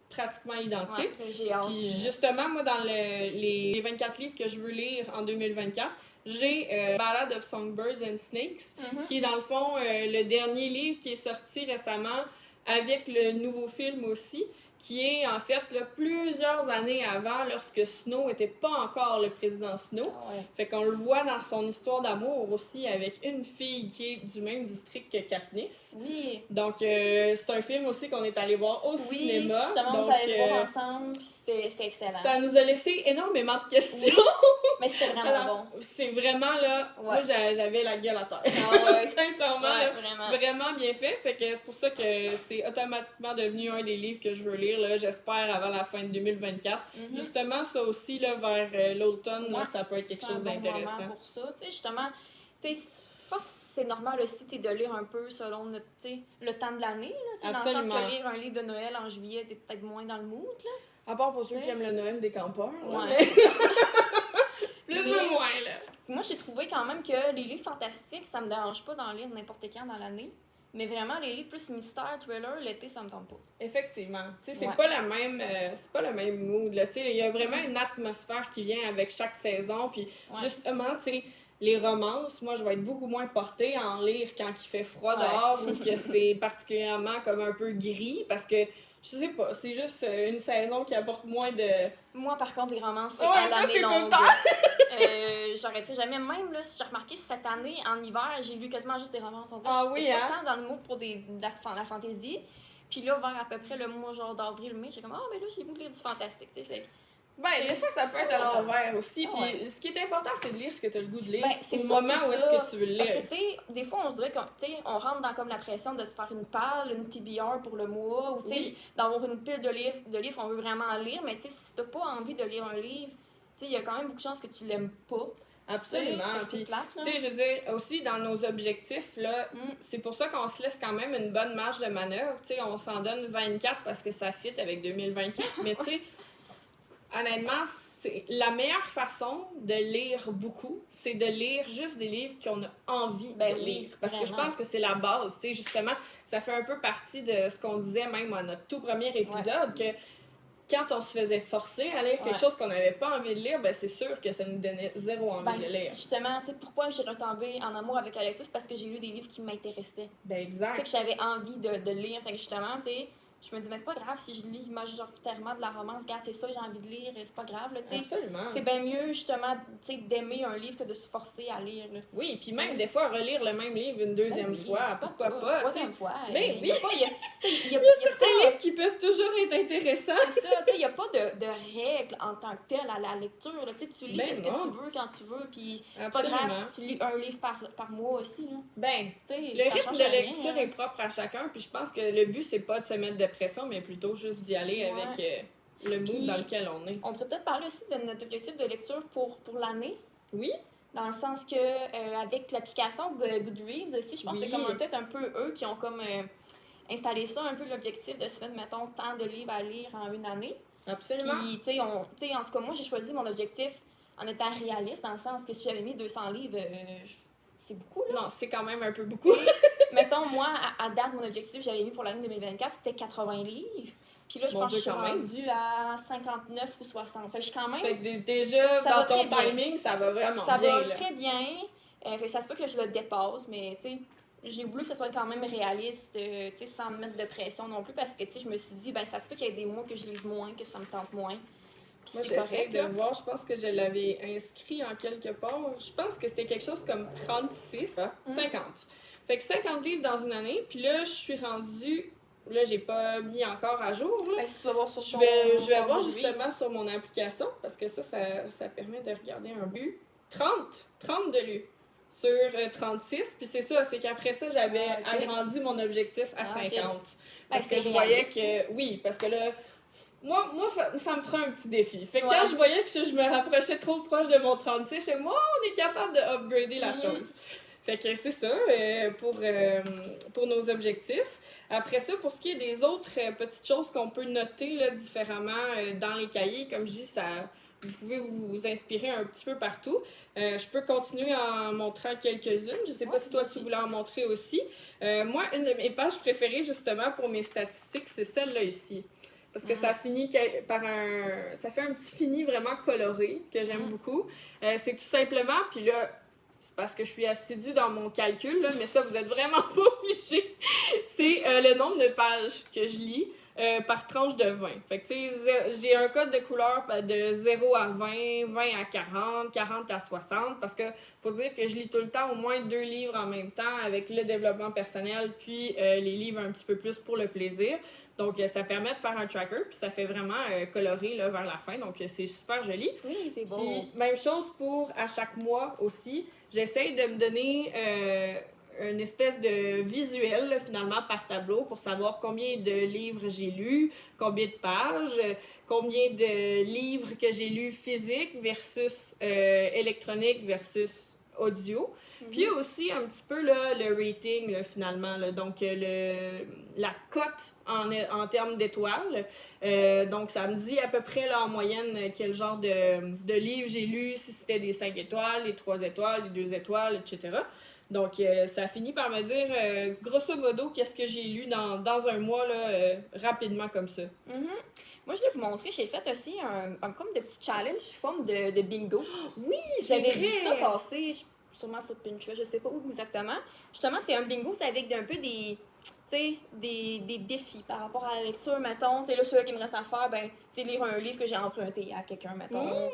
pratiquement identique. J'ai hâte. Puis justement, moi, dans les 24 livres que je veux lire en 2024, j'ai Ballad of Songbirds and Snakes, qui est dans le fond le dernier livre qui est sorti récemment avec le nouveau film aussi, qui est en fait là, plusieurs années avant, lorsque Snow n'était pas encore le président Snow. Fait qu'on le voit dans son histoire d'amour aussi avec une fille qui est du même district que Katniss. Oui. Donc c'est un film aussi qu'on est allé voir au cinéma. Justement, on est allé voir ensemble, puis c'était excellent. Ça nous a laissé énormément de questions. Mais c'était vraiment bon. C'est vraiment là, moi j'avais la gueule à terre. Sincèrement, là, vraiment bien fait. Fait que c'est pour ça que c'est automatiquement devenu un des livres que je veux lire, là, j'espère, avant la fin de 2024. Justement, ça aussi, là, vers l'automne, là, ça peut être quelque chose d'intéressant. Pour ça, tu sais, justement, tu sais, je pense que c'est normal aussi de lire un peu selon notre, le temps de l'année, là, dans le sens que lire un livre de Noël en juillet, t'es peut-être moins dans le mood, là. À part pour ceux qui aiment le Noël des campeurs. Plus ou moins, là. Moi, j'ai trouvé quand même que les livres fantastiques, ça me dérange pas d'en lire n'importe quand dans l'année. Mais vraiment, les livres plus mystère, thriller, l'été, ça me tente pas. Effectivement. Tu sais, c'est Ouais. pas la même, c'est pas le même mood, là. Tu sais, il y a vraiment une atmosphère qui vient avec chaque saison. Puis Ouais. justement, tu sais, les romances, moi, je vais être beaucoup moins portée à en lire quand il fait froid Ouais. dehors ou que c'est particulièrement comme un peu gris parce que, je sais pas, c'est juste une saison qui apporte moins de... Moi, par contre, les romans, c'est Ouais, à toi, l'année c'est tout le longue. temps. J'arrêterai jamais. Même, là, si j'ai remarqué, cette année, en hiver, j'ai lu quasiment juste des romans. Ah Je oui, suis pas hein? tant dans le mood pour la fantaisie. Puis là, vers à peu près le mois genre d'avril-mai, j'ai comme, ah, mais là, j'ai goût de lire du fantastique, tu sais. Fait que Ben, des fois, ça peut être à l'envers aussi. Ah Puis ouais. ce qui est important, c'est de lire ce que tu as le goût de lire Ben, c'est au surtout moment où est-ce ça. que tu veux le Parce lire. que, tu sais, des fois, on se dirait qu'on rentre dans comme la pression de se faire une palle, une TBR pour le mois, ou tu sais, Oui. d'avoir une pile de livres qu'on veut vraiment lire. Mais tu sais, si t'as pas envie de lire un livre, tu sais, il y a quand même beaucoup de chances que tu l'aimes pas. Absolument. Fait que c'est Puis, plate, là. tu sais, je veux dire, aussi dans nos objectifs, là, Mm. c'est pour ça qu'on se laisse quand même une bonne marge de manœuvre. Tu sais, on s'en donne 24 parce que ça fit avec 2024. Mais tu sais, honnêtement, c'est la meilleure façon de lire beaucoup, c'est de lire juste des livres qu'on a envie Ben de oui, lire. Parce que je vraiment. pense que c'est la base. Tu sais, justement, ça fait un peu partie de ce qu'on disait même à notre tout premier épisode, que quand on se faisait forcer à lire quelque Ouais. chose qu'on n'avait pas envie de lire, ben c'est sûr que ça nous donnait zéro envie Ben, de lire. justement, tu sais, pourquoi j'ai retombé en amour avec Alexis, c'est parce que j'ai lu des livres qui m'intéressaient. Ben Tu sais, exact. que j'avais envie de lire. Fait que justement, tu sais, je me dis, mais c'est pas grave si je lis majoritairement de la romance. Regarde, c'est ça, j'ai envie de lire, c'est pas grave, là, tu sais. Absolument. C'est bien mieux, justement, tu sais, d'aimer un livre que de se forcer à lire, là. Oui, puis même des fois, relire le même livre une deuxième Ben oui, fois, pourquoi pas? Troisième fois. Ben Il y a oui. pas, il y a, Il y a certains livres qui peuvent toujours être intéressants. c'est ça, tu sais, il n'y a pas de règles en tant que telle à la lecture. Là. Tu sais, tu lis Ben ce non. que tu veux quand tu veux, puis c'est pas Absolument. grave si tu lis un livre par mois aussi. Là. Ben, Tu sais, le ça rythme change de rien, lecture hein. est propre à chacun, puis je pense que le but, c'est pas de se mettre de pression, mais plutôt juste d'y aller Ouais. avec le mood Puis- dans lequel on est. On pourrait peut-être parler aussi de notre objectif de lecture pour l'année. Oui, Dans le sens que avec l'application de Goodreads aussi, je pense que c'est Oui. comme peut-être un peu eux qui ont comme installé ça, un peu l'objectif de se mettre, mettons, tant de livres à lire en une année. absolument. Puis, tu sais, en tout cas, moi, j'ai choisi mon objectif en étant réaliste, dans le sens que si j'avais mis 200 livres, c'est beaucoup, là. Non, c'est quand même un peu beaucoup. Mettons, moi, à date, mon objectif, j'avais mis pour l'année 2024, c'était 80 livres. Puis là, je Mon pense que je Dieu, suis quand même. rendue à 59 ou 60. Fait que je suis quand même... Fait que déjà, Ça dans va ton très bien. timing, ça va vraiment Ça bien. va là. très bien. Fait que ça se peut que je le dépasse, mais tu sais, j'ai voulu que ce soit quand même réaliste, tu sais, sans me mettre de pression non plus, parce que tu sais, je me suis dit, ben ça se peut qu'il y ait des mois que je lise moins, que ça me tente moins. Puis Moi, c'est j'essaie correct, de là. voir, je pense que je l'avais inscrit en quelque part. Je pense que c'était quelque chose comme 36, 50. Fait que 50 livres dans une année, puis là, je suis rendue... Là, j'ai pas mis encore à jour, là. Ben, si tu vas voir sur Je ton- vais ton voir Goodreads. justement sur mon application, parce que ça permet de regarder un but. 30 de lus sur 36, puis c'est ça, c'est qu'après ça, j'avais Ah, ok. agrandi mon objectif à Ah, 50. ok. Parce Ben, que c'est je voyais réaliste. que... Oui, parce que là... Moi, ça me prend un petit défi. Fait que Ouais. quand je voyais que je me rapprochais trop proche de mon 36, je me moi, on est capable de upgrader la Mhm. chose. Fait que c'est ça pour nos objectifs. Après ça, pour ce qui est des autres petites choses qu'on peut noter là, différemment dans les cahiers, comme je dis, ça, vous pouvez vous inspirer un petit peu partout. Je peux continuer en montrant quelques-unes. Je sais pas Ouais, si toi, vas-y. tu voulais en montrer aussi. Moi, une de mes pages préférées, justement, pour mes statistiques, c'est celle-là ici. Parce que ça finit par un... Ça fait un petit fini vraiment coloré que j'aime beaucoup. C'est tout simplement... Puis là, c'est parce que je suis assidue dans mon calcul, là, mais ça, vous êtes vraiment pas obligés. C'est le nombre de pages que je lis par tranche de 20. Fait que, tu sais, j'ai un code de couleur de 0 à 20, 20 à 40, 40 à 60, parce que faut dire que je lis tout le temps au moins 2 livres en même temps avec le développement personnel, puis les livres un petit peu plus pour le plaisir. Donc, ça permet de faire un tracker, puis ça fait vraiment coloré là, vers la fin. Donc, c'est super joli. Oui, c'est beau. Puis, même chose pour à chaque mois aussi. J'essaye de me donner une espèce de visuel, là, finalement, par tableau pour savoir combien de livres j'ai lus, combien de pages, combien de livres que j'ai lus physiques versus électronique versus audio. Puis aussi un petit peu là, le rating là, finalement, là, donc la cote en termes d'étoiles. Donc ça me dit à peu près là, en moyenne quel genre de livre j'ai lu, si c'était des 5 étoiles, des 3 étoiles, des 2 étoiles, etc. Donc, ça finit par me dire, grosso modo, qu'est-ce que j'ai lu dans un mois, là, rapidement comme ça. Moi, je vais vous montrer, j'ai fait aussi un comme de petit challenge sous forme de bingo. Oui, J'avais vu ça passer, sûrement sur Pinterest, je sais pas où exactement. Justement, c'est un bingo, c'est avec un peu des défis par rapport à la lecture, mettons. Tu sais, là, celui qui me reste à faire, ben, tu sais, lire un livre que j'ai emprunté à quelqu'un, mettons.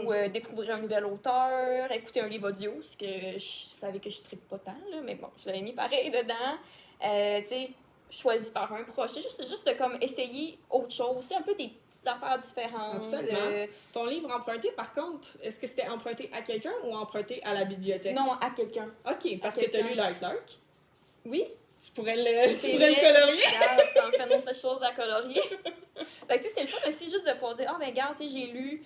Ou découvrir un nouvel auteur, écouter un livre audio, ce que je savais que je trippe pas tant, là, mais bon, je l'avais mis pareil dedans. Tu sais, choisi par un proche. C'est juste de comme essayer autre chose. C'est un peu des petites affaires différentes. Absolument. Ton livre emprunté, par contre, est-ce que c'était emprunté à quelqu'un ou emprunté à la bibliothèque? Non, à quelqu'un. OK, parce que tu as lu Light Lark. Oui. Tu pourrais le colorier? Regarde, ça me fait une autre chose à colorier. Fait que, tu sais, c'est le fun aussi juste de pouvoir dire, ben, regarde, tu sais, j'ai lu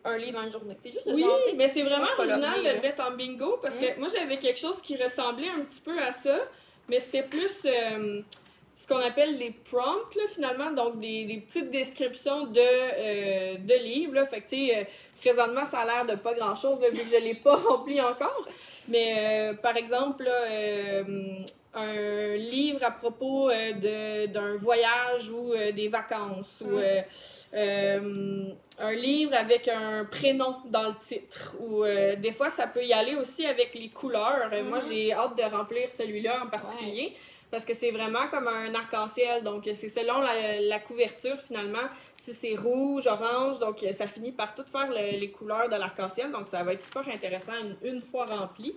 un livre en journée. C'est juste oui, genre, mais c'est vraiment original de là. le mettre en bingo parce que moi, j'avais quelque chose qui ressemblait un petit peu à ça, mais c'était plus ce qu'on appelle les prompts, là, finalement, donc des petites descriptions de livres. Là. Fait que, tu sais, présentement, ça a l'air de pas grand-chose, là, vu que je l'ai pas rempli encore. Mais, par exemple, là, un livre à propos d'un voyage ou des vacances, ou un livre avec un prénom dans le titre, ou des fois, ça peut y aller aussi avec les couleurs. Moi, j'ai hâte de remplir celui-là en particulier. Parce que c'est vraiment comme un arc-en-ciel. Donc, c'est selon la couverture, finalement, si c'est rouge, orange. Donc, ça finit par tout faire les couleurs de l'arc-en-ciel. Donc, ça va être super intéressant une fois rempli.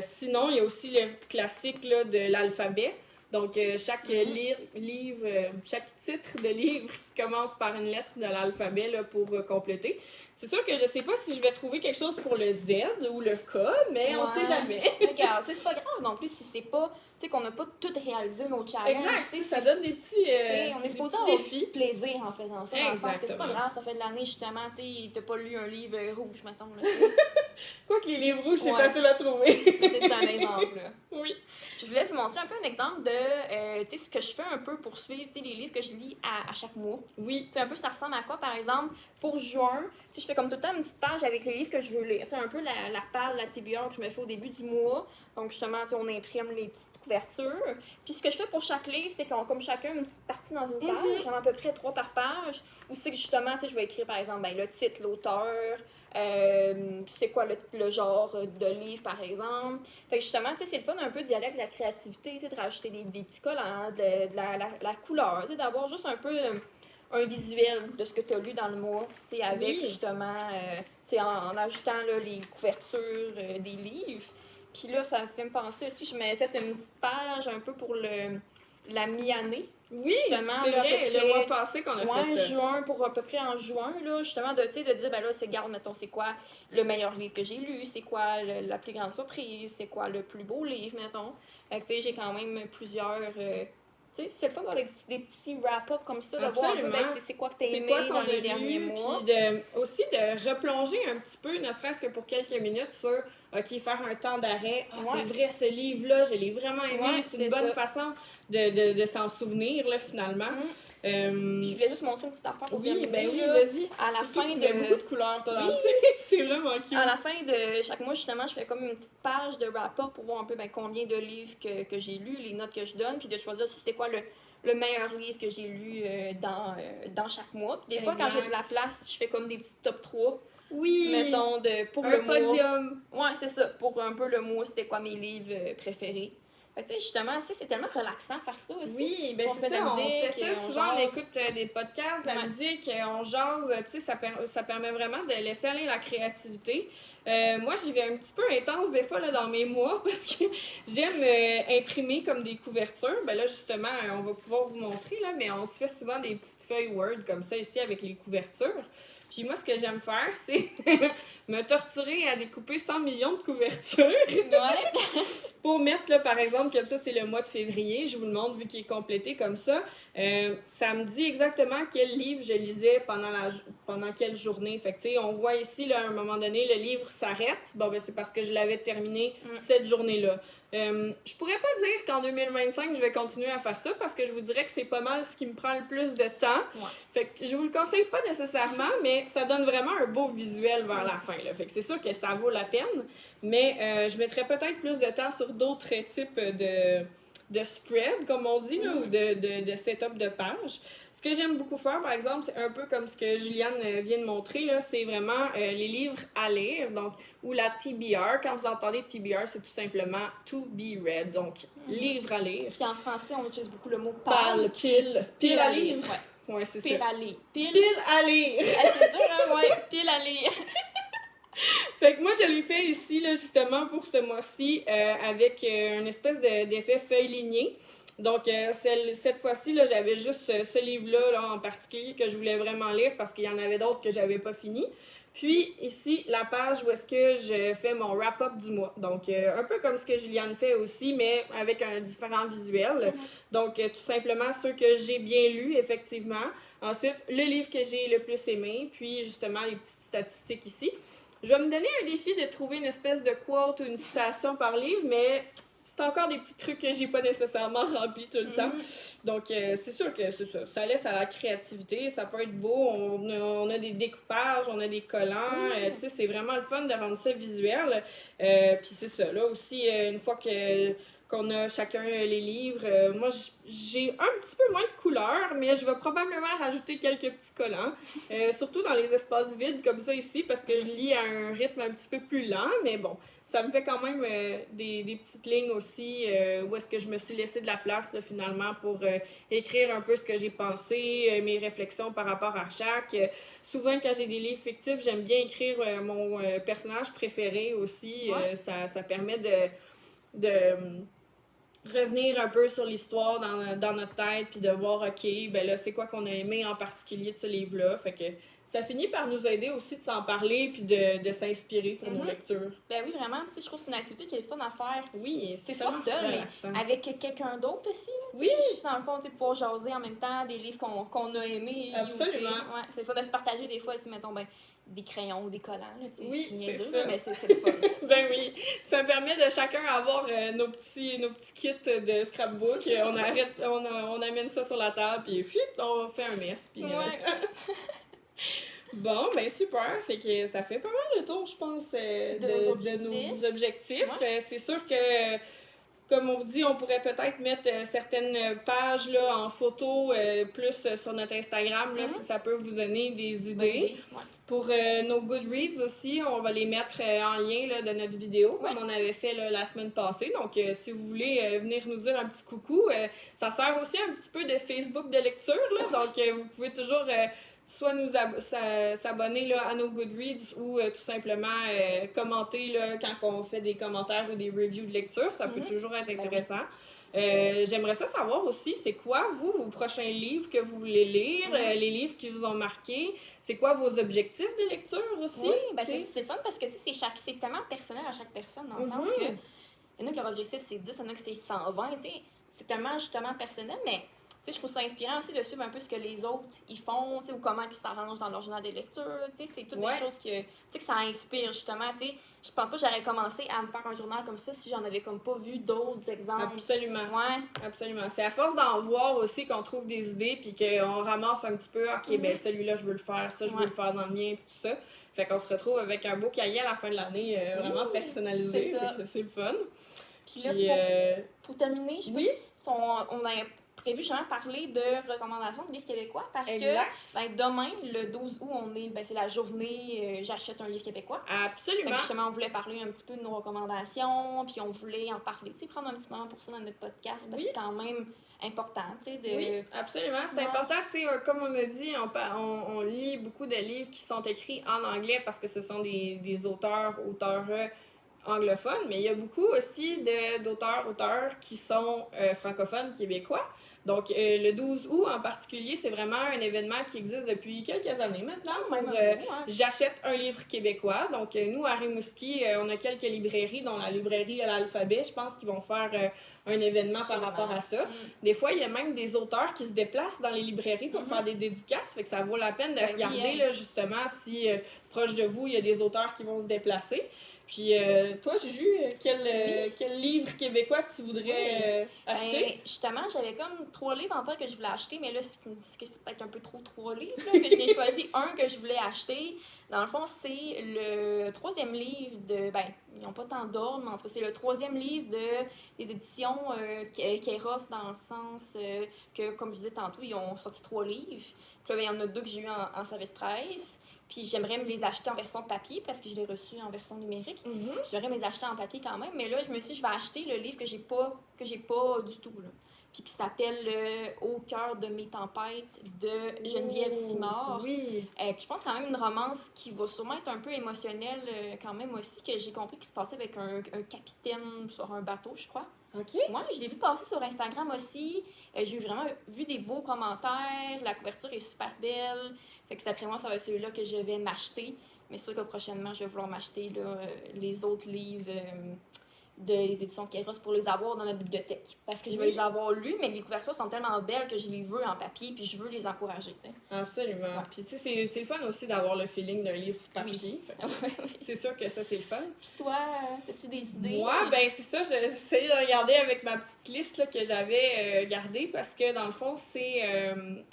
Sinon, il y a aussi le classique là, de l'alphabet. Donc, chaque livre, chaque titre de livre qui commence par une lettre de l'alphabet là, pour compléter. C'est sûr que je sais pas si je vais trouver quelque chose pour le Z ou le K, mais on sait jamais. Regarde, c'est pas grave non plus si c'est pas, tu sais, qu'on n'a pas tout réalisé nos challenges. Exact, ça donne des petits on est supposé avoir du plaisir en faisant ça. Dans le sens que c'est pas grave, ça fait de l'année justement, tu sais, t'as pas lu un livre rouge, mettons. Quoique les livres rouges, c'est facile à trouver. C'est ça, un exemple. Oui. Je voulais vous montrer un peu un exemple de tu sais, ce que je fais un peu pour suivre les livres que je lis à chaque mois. Oui. C'est un peu, ça ressemble à quoi, par exemple, pour juin, tu sais, je fais comme tout le temps une petite page avec les livres que je veux lire. C'est un peu la page, la TBR que je me fais au début du mois. Donc, justement, tu sais, on imprime les petites couvertures. Puis, ce que je fais pour chaque livre, c'est qu'on comme chacun une petite partie dans une page, j'en ai à peu près 3 par page. Ou c'est que justement, tu sais, je vais écrire, par exemple, ben, le titre, l'auteur, c'est quoi le genre de livre, par exemple. Fait que justement, tu sais, c'est le fun un peu d'y aller avec la créativité, tu sais, de rajouter des petits collants, de la couleur, tu sais, d'avoir juste un peu un visuel de ce que tu as lu dans le mois, tu sais, avec justement, tu sais, en ajoutant là, les couvertures des livres. Puis là, ça me fait me penser aussi, je m'avais fait une petite page un peu pour la mi-année. Oui, c'est vrai, le mois passé qu'on a fait ça. Juin, pour à peu près en juin, là, justement, de dire, ben là, garde, mettons, c'est quoi le meilleur livre que j'ai lu, c'est quoi la plus grande surprise, c'est quoi le plus beau livre, mettons. Fait que, tu sais, j'ai quand même plusieurs... tu sais, c'est le fun d'avoir des petits wrap-up comme ça, de voir un peu, ben, c'est quoi que t'as aimé dans les derniers mois. Puis aussi de replonger un petit peu, ne serait-ce que pour quelques minutes, sur, OK, faire un temps d'arrêt. Oh, c'est vrai, ce livre-là, je l'ai vraiment aimé. C'est une bonne façon de s'en souvenir, là, finalement. Je voulais juste montrer une petite affaire pour terminer. Ben oui, vas-y. À la fin tu mets beaucoup de couleurs, toi, dans c'est vraiment cute. À la fin de chaque mois, justement, je fais comme une petite page de wrap-up pour voir un peu combien de livres que j'ai lus, les notes que je donne, puis de choisir si c'était quoi le meilleur livre que j'ai lu dans chaque mois. Puis des fois, quand j'ai de la place, je fais comme des petits top 3. Oui! Mettons, pour le mois. Un podium. Ouais, c'est ça. Pour un peu le mois, c'était quoi mes livres préférés. Tu sais, justement, c'est tellement relaxant faire ça aussi. Oui, ben c'est ça, on fait ça. Souvent, on écoute des podcasts, la musique, on jase, tu sais, ça permet vraiment de laisser aller la créativité. Moi, j'y vais un petit peu intense des fois là, dans mes mois parce que j'aime imprimer comme des couvertures. Ben là, justement, on va pouvoir vous montrer, là, mais on se fait souvent des petites feuilles Word comme ça ici avec les couvertures. Puis moi, ce que j'aime faire, c'est me torturer à découper 100 millions de couvertures. Pour mettre, là, par exemple, comme ça, c'est le mois de février. Je vous le montre vu qu'il est complété comme ça. Ça me dit exactement quel livre je lisais pendant quelle journée. Fait que, tu sais, on voit ici, là, à un moment donné, le livre s'arrête. Bon, ben, c'est parce que je l'avais terminé cette journée-là. Je pourrais pas dire qu'en 2025, je vais continuer à faire ça parce que je vous dirais que c'est pas mal ce qui me prend le plus de temps. Fait que je vous le conseille pas nécessairement, mais ça donne vraiment un beau visuel vers la fin, là. Fait que c'est sûr que ça vaut la peine, mais je mettrais peut-être plus de temps sur d'autres types de spread, comme on dit, là, ou de setup de page. Ce que j'aime beaucoup faire, par exemple, c'est un peu comme ce que Juliane vient de montrer, là, c'est vraiment les livres à lire, donc, ou la TBR. Quand vous entendez TBR, c'est tout simplement to be read, donc livre à lire. Puis en français, on utilise beaucoup le mot Pile, pile à lire. Ouais, c'est ça. Pile à lire. Pile à lire. C'est dur, hein? Ouais, pile à lire. Fait que moi, je l'ai fait ici, là, justement, pour ce mois-ci, avec une espèce d'effet feuille lignée. Donc, cette fois-ci, là, j'avais juste ce livre-là là, en particulier que je voulais vraiment lire parce qu'il y en avait d'autres que j'avais pas fini. Puis, ici, la page où est-ce que je fais mon wrap-up du mois. Donc, un peu comme ce que Juliane fait aussi, mais avec un différent visuel. Donc, tout simplement, ceux que j'ai bien lus, effectivement. Ensuite, le livre que j'ai le plus aimé, puis justement, les petites statistiques ici. Je vais me donner un défi de trouver une espèce de quote ou une citation par livre, mais c'est encore des petits trucs que j'ai pas nécessairement remplis tout le temps. Donc, c'est sûr que c'est ça. Ça laisse à la créativité, ça peut être beau. On a des découpages, on a des collants. Tu sais, c'est vraiment le fun de rendre ça visuel. Puis c'est ça. Là aussi, une fois qu'on a chacun les livres. Moi, j'ai un petit peu moins de couleurs, mais je vais probablement rajouter quelques petits collants, surtout dans les espaces vides comme ça ici, parce que je lis à un rythme un petit peu plus lent, mais bon, ça me fait quand même des petites lignes aussi, où est-ce que je me suis laissé de la place, là, finalement, pour écrire un peu ce que j'ai pensé, mes réflexions par rapport à chaque. Souvent, quand j'ai des livres fictifs, j'aime bien écrire mon personnage préféré aussi. Ça permet de revenir un peu sur l'histoire dans notre tête, puis de voir, OK, ben là, c'est quoi qu'on a aimé en particulier de ce livre-là. Fait que ça finit par nous aider aussi de s'en parler, puis de s'inspirer pour nos lectures. Ben oui, vraiment. Tu sais, je trouve que c'est une activité qui est fun à faire. Oui, c'est soit seul, mais avec quelqu'un d'autre aussi. Là, oui. Juste dans le fond, tu sais, pouvoir jaser en même temps des livres qu'on a aimés. Absolument. Ouais, c'est le fun de se partager des fois aussi, mettons, ben, des crayons ou des collants. Là, oui, c'est niaiseux, ça. Mais c'est le fun. Ben oui, ça permet de chacun avoir nos petits kits de scrapbook. On amène ça sur la table, puis on fait un mess. Puis, Bon, ben super. Fait que ça fait pas mal le tour, je pense, de nos objectifs. C'est sûr que, comme on vous dit, on pourrait peut-être mettre certaines pages là, en photo plus sur notre Instagram, là, si ça peut vous donner des idées. Pour nos Goodreads aussi, on va les mettre en lien là, de notre vidéo, comme on avait fait là, la semaine passée. Donc, si vous voulez venir nous dire un petit coucou, ça sert aussi un petit peu de Facebook de lecture. Là, donc, vous pouvez toujours soit nous s'abonner là, à nos Goodreads ou tout simplement commenter là, quand on fait des commentaires ou des reviews de lecture. Ça peut toujours être intéressant. J'aimerais ça savoir aussi, c'est quoi, vos prochains livres que vous voulez lire, les livres qui vous ont marqué, c'est quoi vos objectifs de lecture aussi? Oui, ben c'est fun parce que c'est tellement personnel à chaque personne, dans le sens que il y en a que leur objectif c'est 10, il y en a que c'est 120, tu sais, c'est tellement justement personnel, mais tu sais, je trouve ça inspirant aussi de suivre un peu ce que les autres ils font, tu sais, ou comment ils s'arrangent dans leur journal de lecture, tu sais, c'est toutes des choses que ça inspire justement, tu sais. Je pense pas que j'aurais commencé à me faire un journal comme ça si j'en avais comme pas vu d'autres exemples. Absolument. Absolument. C'est à force d'en voir aussi qu'on trouve des idées puis qu'on ramasse un petit peu, OK, ben celui-là, je veux le faire, ça, je veux le faire dans le mien, puis tout ça. Fait qu'on se retrouve avec un beau cahier à la fin de l'année, vraiment personnalisé. C'est ça. Fait que c'est le fun. Puis là, pour terminer, je sais pas si on a prévu justement parler de recommandations de livres québécois parce que demain, le 12 août, c'est la journée j'achète un livre québécois. Absolument. Donc, justement, on voulait parler un petit peu de nos recommandations, puis on voulait en parler, tu sais, prendre un petit moment pour ça dans notre podcast parce que c'est quand même important, tu sais. Oui, absolument. C'est important, tu sais, comme on a dit, on lit beaucoup de livres qui sont écrits en anglais parce que ce sont des auteurs anglophones, mais il y a beaucoup aussi d'auteurs qui sont francophones québécois. Donc, le 12 août en particulier, c'est vraiment un événement qui existe depuis quelques années maintenant. J'achète un livre québécois. Donc, nous, à Rimouski, on a quelques librairies, dont la librairie à l'Alphabet, je pense qu'ils vont faire un événement par rapport à ça. Des fois, il y a même des auteurs qui se déplacent dans les librairies pour faire des dédicaces. Fait que ça vaut la peine de regarder, là, justement, si proche de vous, il y a des auteurs qui vont se déplacer. Puis toi, Juju, quel livre québécois tu voudrais acheter? Ben, justement, j'avais comme 3 livres en tête que je voulais acheter, mais là, si tu me dis que c'est peut-être un peu trop 3 livres, là, que je n'ai choisi un que je voulais acheter. Dans le fond, c'est le 3e livre de... Ben, ils n'ont pas tant d'ordre, mais en tout cas, c'est le 3e livre des éditions Kéros, dans le sens que, comme je disais tantôt, ils ont sorti 3 livres. Puis là, ben, il y en a 2 que j'ai eu en service presse. Puis j'aimerais me les acheter en version papier parce que je l'ai reçu en version numérique. J'aimerais me les acheter en papier quand même. Mais là, je me suis dit, je vais acheter le livre que j'ai pas du tout. Là. Puis qui s'appelle Au cœur de mes tempêtes de Geneviève Simard. Oui. Puis je pense que c'est quand même une romance qui va sûrement être un peu émotionnelle quand même aussi, que j'ai compris qu'il se passait avec un capitaine sur un bateau, je crois. OK. Moi, je l'ai vu passer sur Instagram aussi. J'ai vraiment vu des beaux commentaires. La couverture est super belle. Fait que d'après moi, ça va être celui-là que je vais m'acheter. Mais sûr que prochainement, je vais vouloir m'acheter les autres livres des éditions Kéros pour les avoir dans ma bibliothèque. Parce que je vais les avoir lus, mais les couvertures sont tellement belles que je les veux en papier puis je veux les encourager. T'sais. Absolument. Ouais. Puis tu sais, c'est le fun aussi d'avoir le feeling d'un livre papier. Oui. C'est sûr que ça, c'est le fun. Puis toi, as-tu des idées? Moi, ben c'est ça, j'essayais de regarder avec ma petite liste là, que j'avais gardée parce que dans le fond, c'est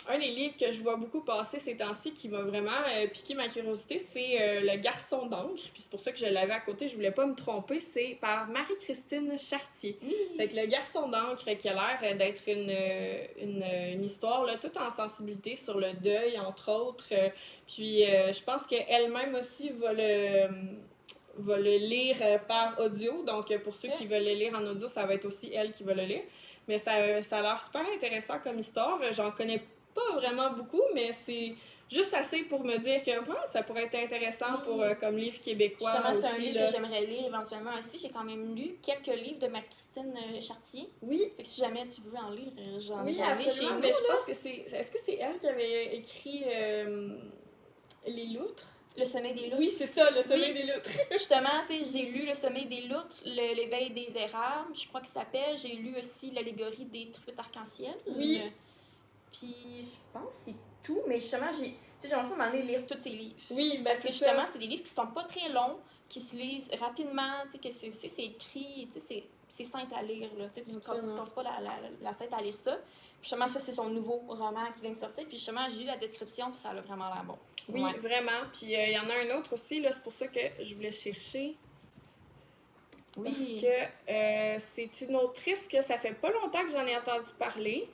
un des livres que je vois beaucoup passer ces temps-ci qui m'a vraiment piqué ma curiosité, c'est Le Garçon d'encre. Puis c'est pour ça que je l'avais à côté, je voulais pas me tromper. C'est par Marie-Christine Chartier. Oui. Fait que Le Garçon d'encre qui a l'air d'être une histoire là, toute en sensibilité sur le deuil, entre autres. Puis je pense qu'elle-même aussi va le lire par audio. Donc, pour ceux qui veulent le lire en audio, ça va être aussi elle qui va le lire. Mais ça a l'air super intéressant comme histoire. J'en connais pas vraiment beaucoup, mais c'est juste assez pour me dire que ça pourrait être intéressant pour comme livre québécois. Justement, aussi, c'est un livre que j'aimerais lire éventuellement aussi. J'ai quand même lu quelques livres de Marie-Christine Chartier. Oui. Fait que si jamais tu veux en lire, j'en ai absolument. chez nous. Mais je pense que c'est... Est-ce que c'est elle qui avait écrit Les Loutres? Le Sommeil des Loutres. Oui, c'est ça, Le Sommeil des Loutres. Justement, tu sais, j'ai lu Le Sommeil des Loutres, L'éveil des érables, je crois qu'il s'appelle. J'ai lu aussi L'allégorie des truites arc-en-ciel. Oui. Puis je pense que c'est tout, mais justement, j'ai envie de lire tous ces livres. Oui, ben c'est justement, c'est des livres qui sont pas très longs, qui se lisent rapidement, tu sais, que c'est écrit, tu sais, c'est simple à lire, là. Tu ne te casses pas la tête à lire ça. Puis justement, ça, c'est son nouveau roman qui vient de sortir. Puis justement, j'ai lu la description, puis ça a vraiment l'air bon. Oui, vraiment. Puis il y en a un autre aussi, là, c'est pour ça que je voulais chercher. Oui. Parce que c'est une autrice que ça fait pas longtemps que j'en ai entendu parler.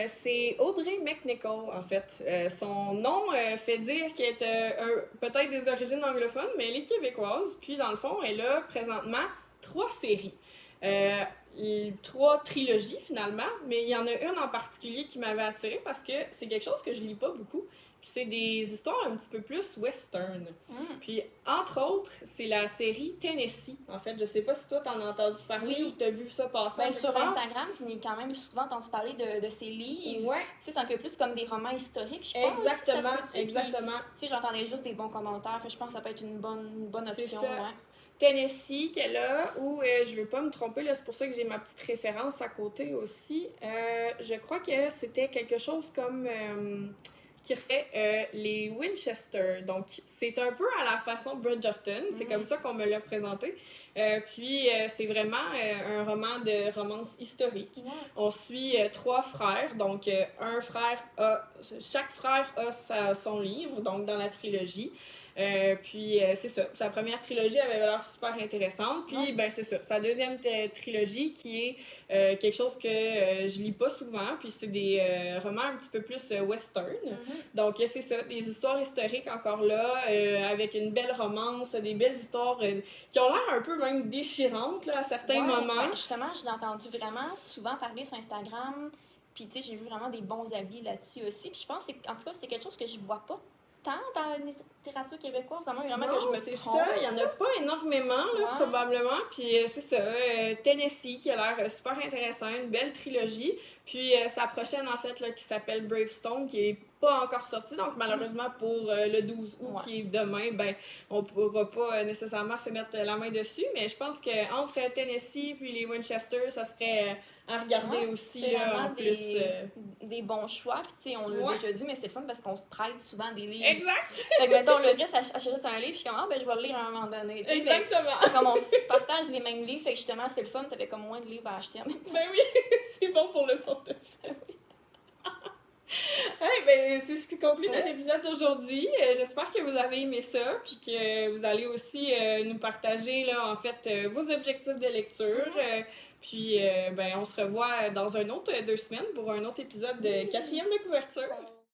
C'est Audrey McNichol, en fait. Son nom fait dire qu'elle est peut-être des origines anglophones, mais elle est québécoise. Puis, dans le fond, elle a présentement 3 séries. 3 trilogies, finalement. Mais il y en a une en particulier qui m'avait attirée parce que c'est quelque chose que je lis pas beaucoup. C'est des histoires un petit peu plus western. Puis, entre autres, c'est la série Tennessee. En fait, je sais pas si toi, t'en as entendu parler ou t'as vu ça passer. Ben, sur Instagram, puis on a quand même souvent entendu parler de ces livres. Ouais. Tu sais, c'est un peu plus comme des romans historiques, je pense. Exactement. Tu sais, j'entendais juste des bons commentaires. Fait, je pense que ça peut être une bonne option. C'est ça. Ouais. Tennessee qu'elle a, ou je veux pas me tromper, là, c'est pour ça que j'ai ma petite référence à côté aussi. Je crois que c'était quelque chose comme... qui restait les Winchester. Donc, c'est un peu à la façon Bridgerton. C'est comme ça qu'on me l'a présenté. Puis, c'est vraiment un roman de romance historique. Ouais. On suit 3 frères. Donc, chaque frère a son livre, donc dans la trilogie. Puis, c'est ça. Sa première trilogie avait l'air super intéressante. Puis, ben, c'est ça. Sa deuxième trilogie qui est quelque chose que je lis pas souvent. Puis, c'est des romans un petit peu plus western. Donc, c'est ça. Des histoires historiques encore là, avec une belle romance, des belles histoires qui ont l'air un peu même déchirantes là, à certains moments. Ben, justement, je l'ai entendu vraiment souvent parler sur Instagram. Puis, tu sais, j'ai vu vraiment des bons avis là-dessus aussi. Puis, je pense qu'en tout cas, c'est quelque chose que je vois pas tant dans la littérature québécoise, à moins vraiment que je me c'est trompe. ça, il y en a pas énormément, là, probablement. Puis c'est ça, Tennessee qui a l'air super intéressant, une belle trilogie. Puis sa prochaine, en fait, là, qui s'appelle Bravestone, qui est pas encore sortie. Donc, malheureusement, pour le 12 août, qui est demain, ben, on pourra pas nécessairement se mettre la main dessus. Mais je pense qu'entre Tennessee puis les Winchester, ça serait à regarder aussi, c'est là, vraiment en plus. des bons choix. Puis, tu sais, on l'a déjà dit, mais c'est le fun parce qu'on se prête souvent des livres. Exact! Fait que, mettons, le Chris achète un livre, je suis comme, ah, ben, je vais le lire à un moment donné. T'sais. Exactement! Fait, comme on se partage les mêmes livres, fait que justement, c'est le fun, ça fait comme moins de livres à acheter en même temps. Ben oui, c'est bon pour le portefeuille. Hey, ben, c'est ce qui conclut notre épisode d'aujourd'hui. J'espère que vous avez aimé ça, puis que vous allez aussi nous partager, là, en fait, vos objectifs de lecture. Puis, ben, on se revoit dans un autre 2 semaines pour un autre épisode de 4e de couverture.